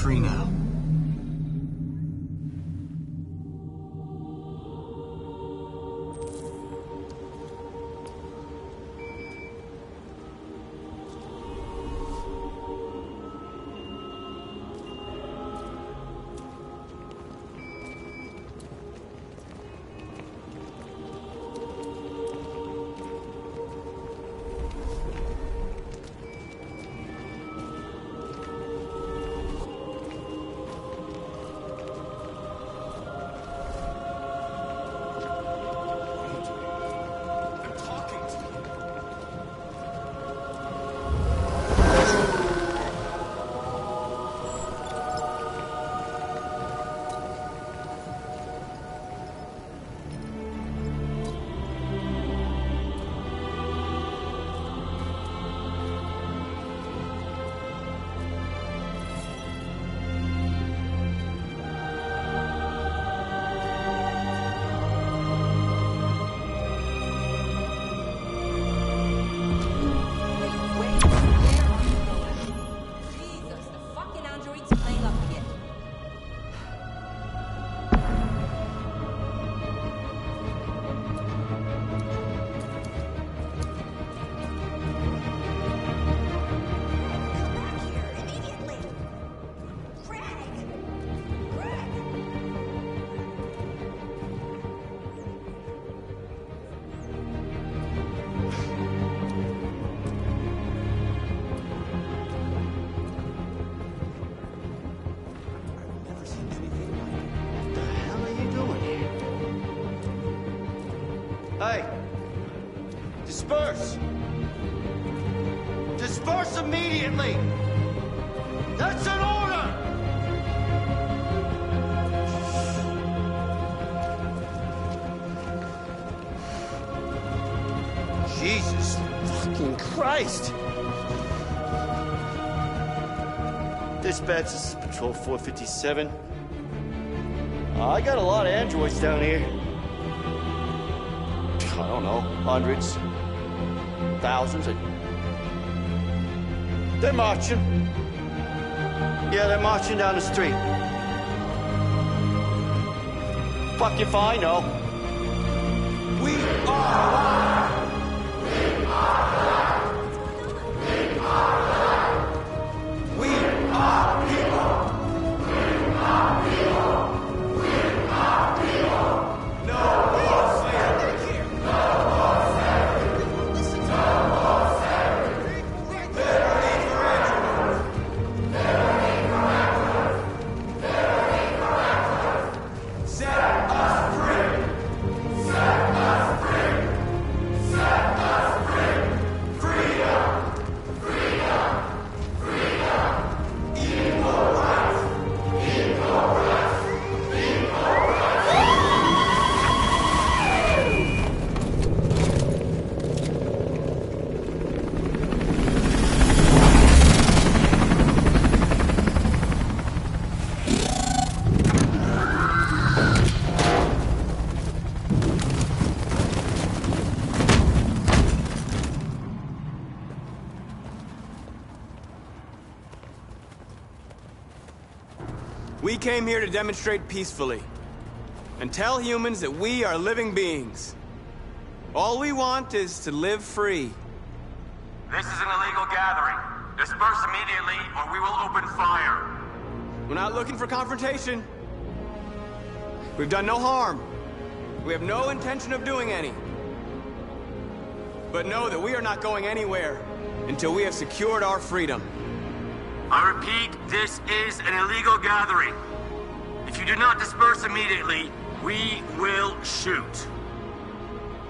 Free now. Hey! Disperse! Disperse immediately! That's an order! Jesus fucking Christ! Dispatch, this is Patrol 457. I got a lot of androids down here. I don't know, hundreds, thousands. They're marching. Yeah, they're marching down the street. Fuck if I know. We are one. We are one. We are one. We are people. We are people. came here to demonstrate peacefully and tell humans that we are living beings. All we want is to live free. This is an illegal gathering. Disperse immediately, or we will open fire. We're not looking for confrontation. We've done no harm. We have no intention of doing any. But know that we are not going anywhere until we have secured our freedom. I repeat, this is an illegal gathering. If you do not disperse immediately, we will shoot.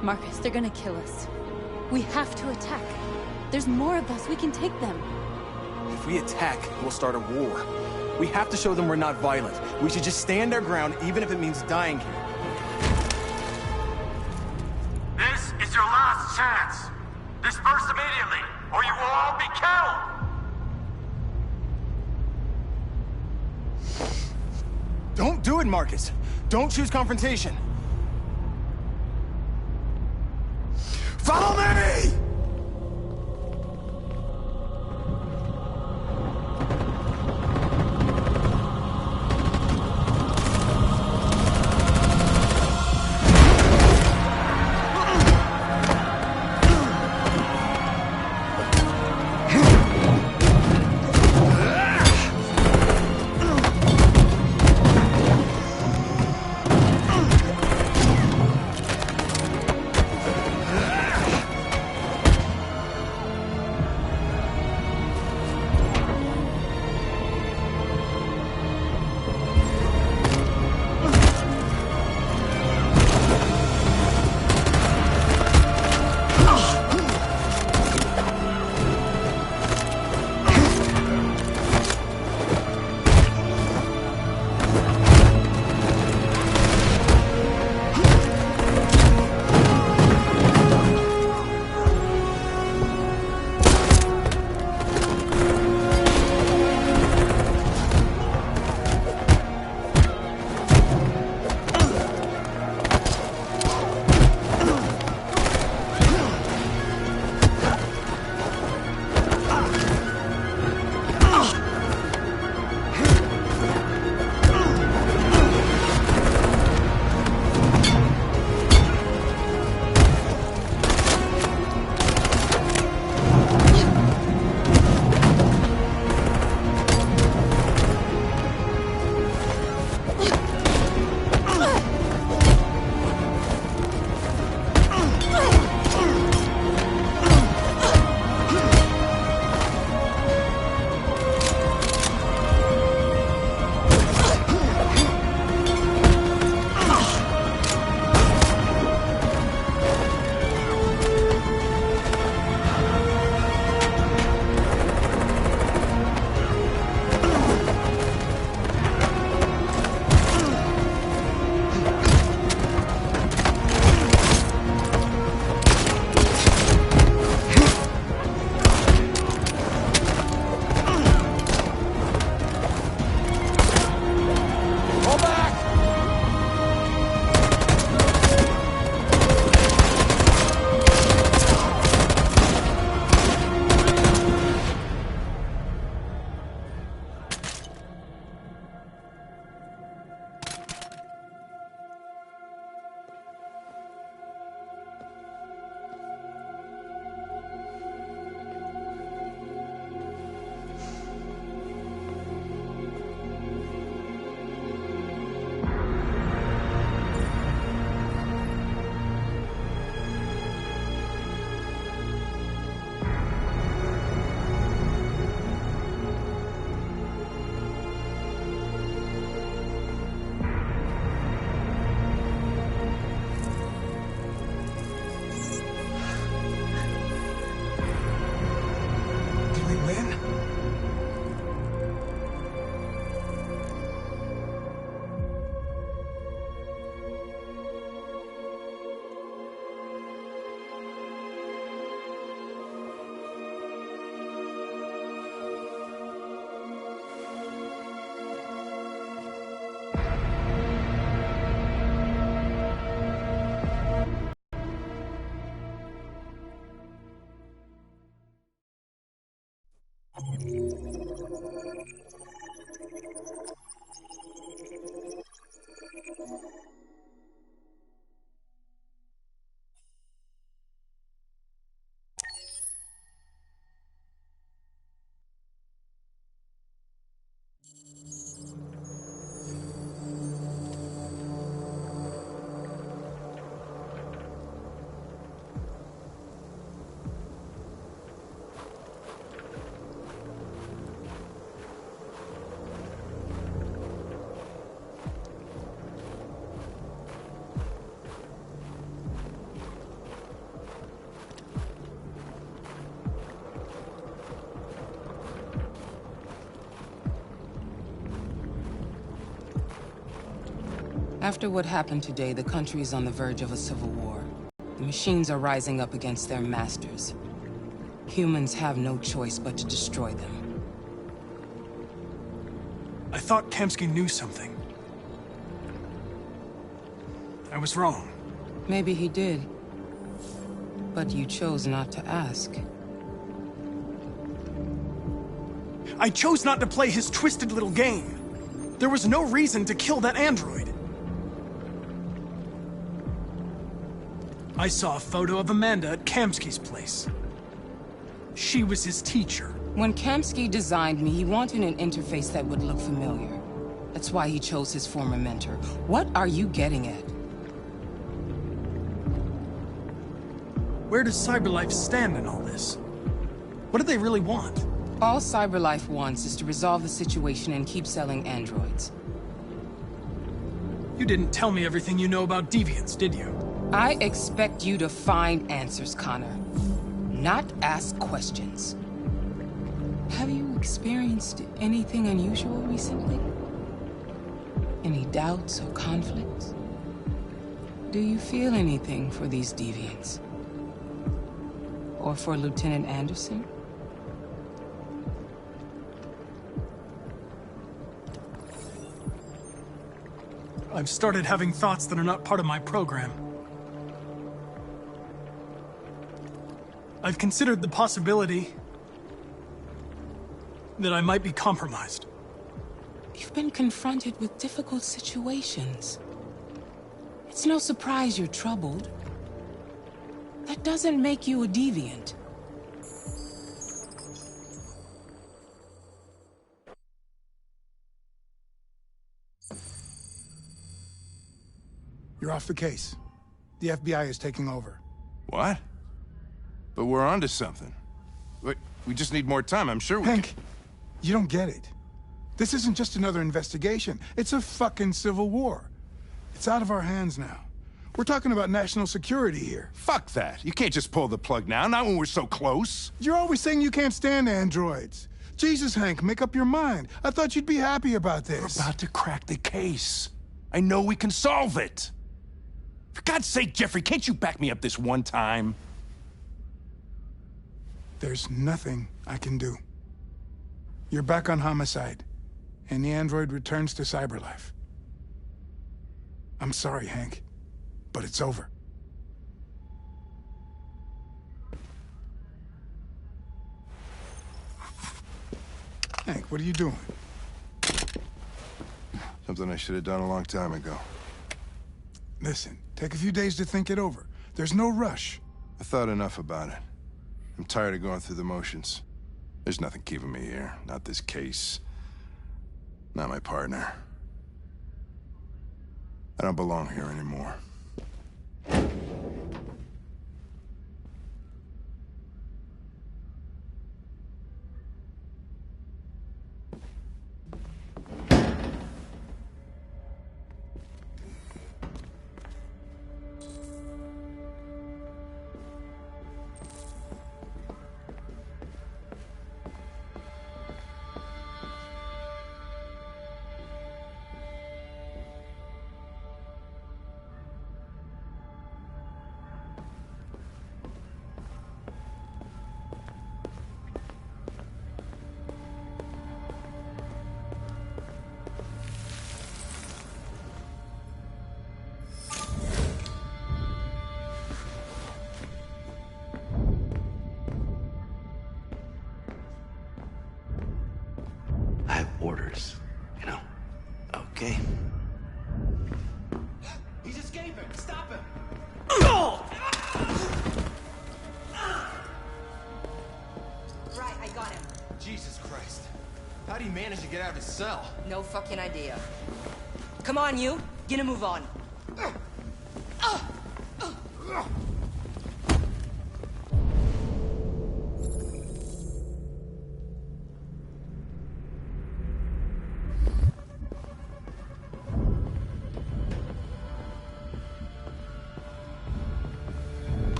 Marcus, they're gonna kill us. We have to attack. There's more of us. We can take them. If we attack, we'll start a war. We have to show them we're not violent. We should just stand our ground, even if it means dying here. This is your last chance. Disperse immediately, or you will all be killed! Don't do it, Marcus. Don't choose confrontation. Follow me! After what happened today, the country is on the verge of a civil war. The machines are rising up against their masters. Humans have no choice but to destroy them. I thought Kamsky knew something. I was wrong. Maybe he did. But you chose not to ask. I chose not to play his twisted little game. There was no reason to kill that android. I saw a photo of Amanda at Kamsky's place. She was his teacher. When Kamsky designed me, he wanted an interface that would look familiar. That's why he chose his former mentor. What are you getting at? Where does CyberLife stand in all this? What do they really want? All CyberLife wants is to resolve the situation and keep selling androids. You didn't tell me everything you know about deviants, did you? I expect you to find answers, Connor. Not ask questions. Have you experienced anything unusual recently? Any doubts or conflicts? Do you feel anything for these deviants? Or for Lieutenant Anderson? I've started having thoughts that are not part of my program. I've considered the possibility that I might be compromised. You've been confronted with difficult situations. It's no surprise you're troubled. That doesn't make you a deviant. You're off the case. The FBI is taking over. What? But we're onto something. We just need more time, I'm sure we Hank, you don't get it. This isn't just another investigation. It's a fucking civil war. It's out of our hands now. We're talking about national security here. Fuck that. You can't just pull the plug now, not when we're so close. You're always saying you can't stand androids. Jesus, Hank, make up your mind. I thought you'd be happy about this. We're about to crack the case. I know we can solve it. For God's sake, Jeffrey, can't you back me up this one time? There's nothing I can do. You're back on homicide, and the android returns to CyberLife. I'm sorry, Hank, but it's over. Hank, what are you doing? Something I should have done a long time ago. Listen, take a few days to think it over. There's no rush. I thought enough about it. I'm tired of going through the motions. There's nothing keeping me here. Not this case. Not my partner. I don't belong here anymore. Orders, you know. Okay. He's escaping! Stop him! Right, I got him. Jesus Christ. How do you manage to get out of his cell? No fucking idea. Come on, you. Get a move on.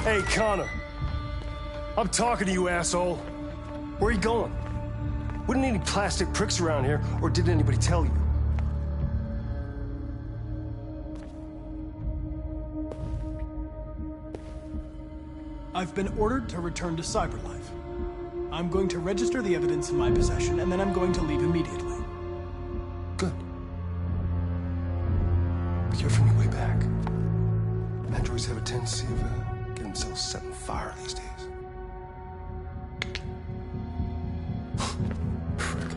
Hey, Connor. I'm talking to you, asshole. Where are you going? Wouldn't any plastic pricks around here, or did anybody tell you? I've been ordered to return to Cyberlife. I'm going to register the evidence in my possession, and then I'm going to leave immediately. Good. But you're from your way back. Androids have a tendency of getting themselves set on fire these days. Frick.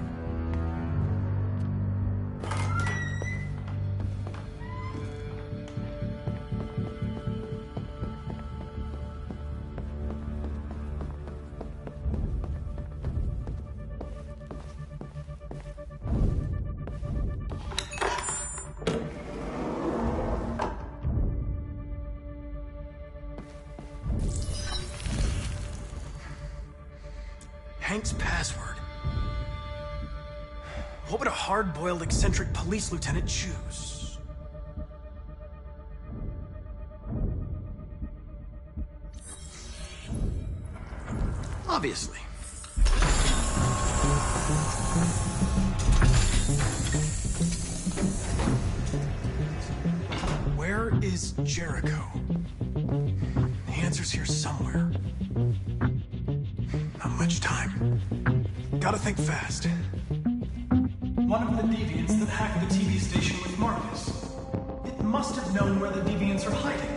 Hank's password. What would a hard-boiled, eccentric police lieutenant choose? Obviously. Where is Jericho? The answer's here somewhere. Not much time. Gotta think fast. One of the deviants that hacked the TV station with Marcus. It must have known where the deviants are hiding.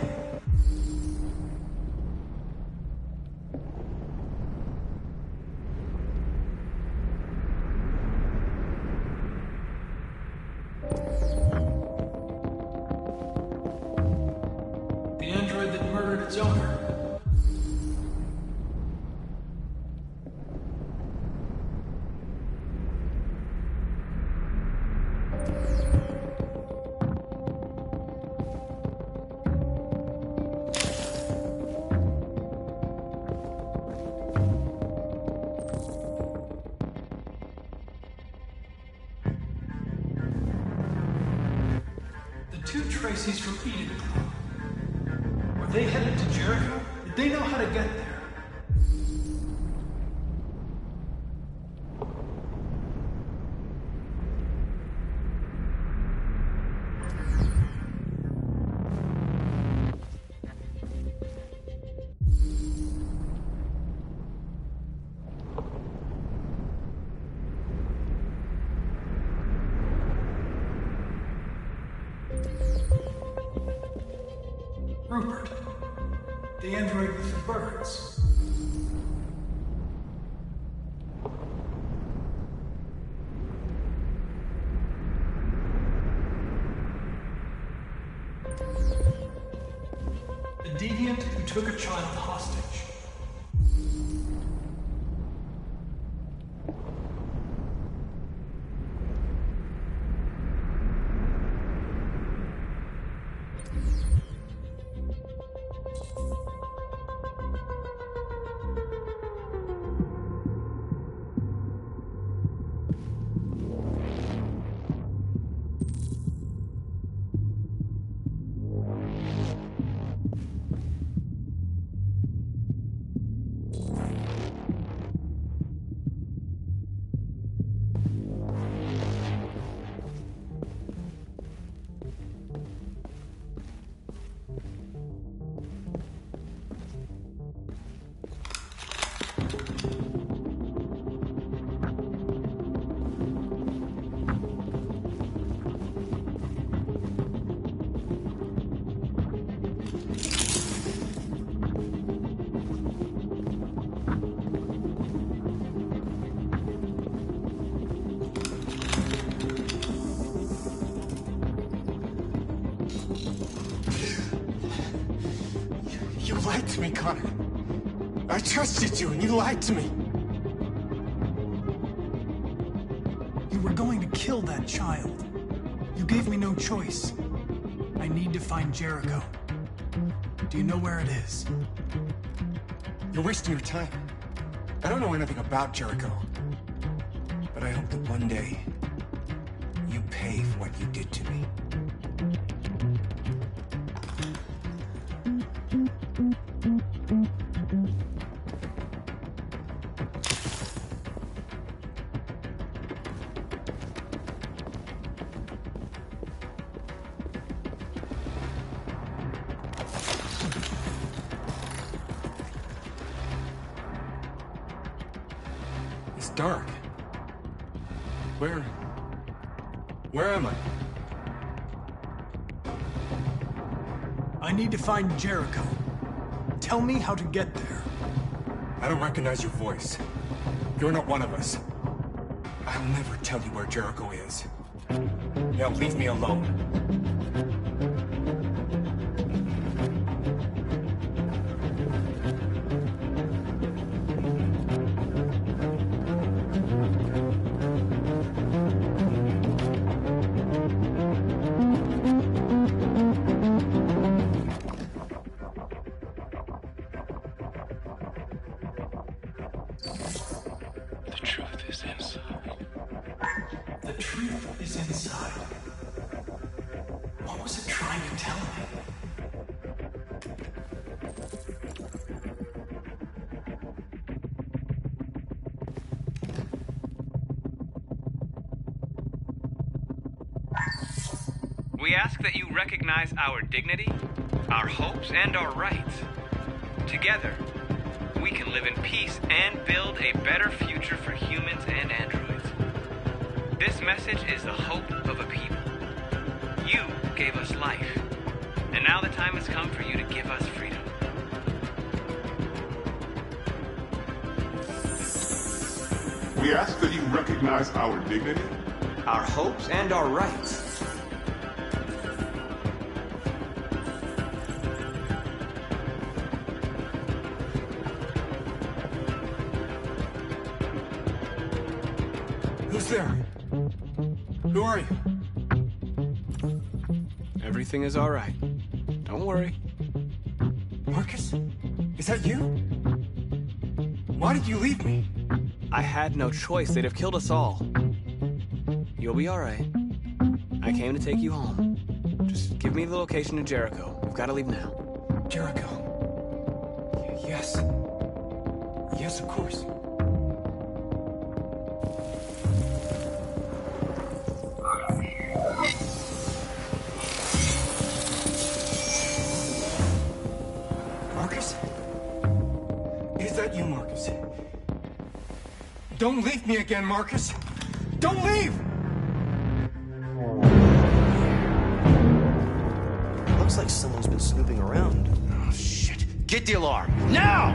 The android that murdered its owner. Two Tracy's from Eden. Were they headed to Jericho? Did they know how to get there? Rupert, the android with the birds. The deviant who took a child hostage. You lied to me, Connor. I trusted you, and you lied to me. You were going to kill that child. You gave me no choice. I need to find Jericho. Do you know where it is? You're wasting your time. I don't know anything about Jericho. But I hope that one day, you pay for what you did to me. It's dark. Where am I? I need to find Jericho. Tell me how to get there. I don't recognize your voice. You're not one of us. I'll never tell you where Jericho is. Now leave me alone. The truth is inside. The truth is inside. What was it trying to tell me? We ask that you recognize our dignity, our hopes, and our rights. Together, we can live in peace and build a better future for humans and androids. This message is the hope of a people. You gave us life, and now the time has come for you to give us freedom. We ask that you recognize our dignity, our hopes, and our rights. Who's there? Who are you? Everything is all right. Don't worry. Marcus? Is that you? Why did you leave me? I had no choice. They'd have killed us all. You'll be all right. I came to take you home. Just give me the location to Jericho. We've got to leave now. Jericho. Yes. Yes, of course. Marcus? Is that you, Marcus? Don't leave me again, Marcus! Don't leave! Looks like someone's been snooping around. Oh, shit. Get the alarm. Now!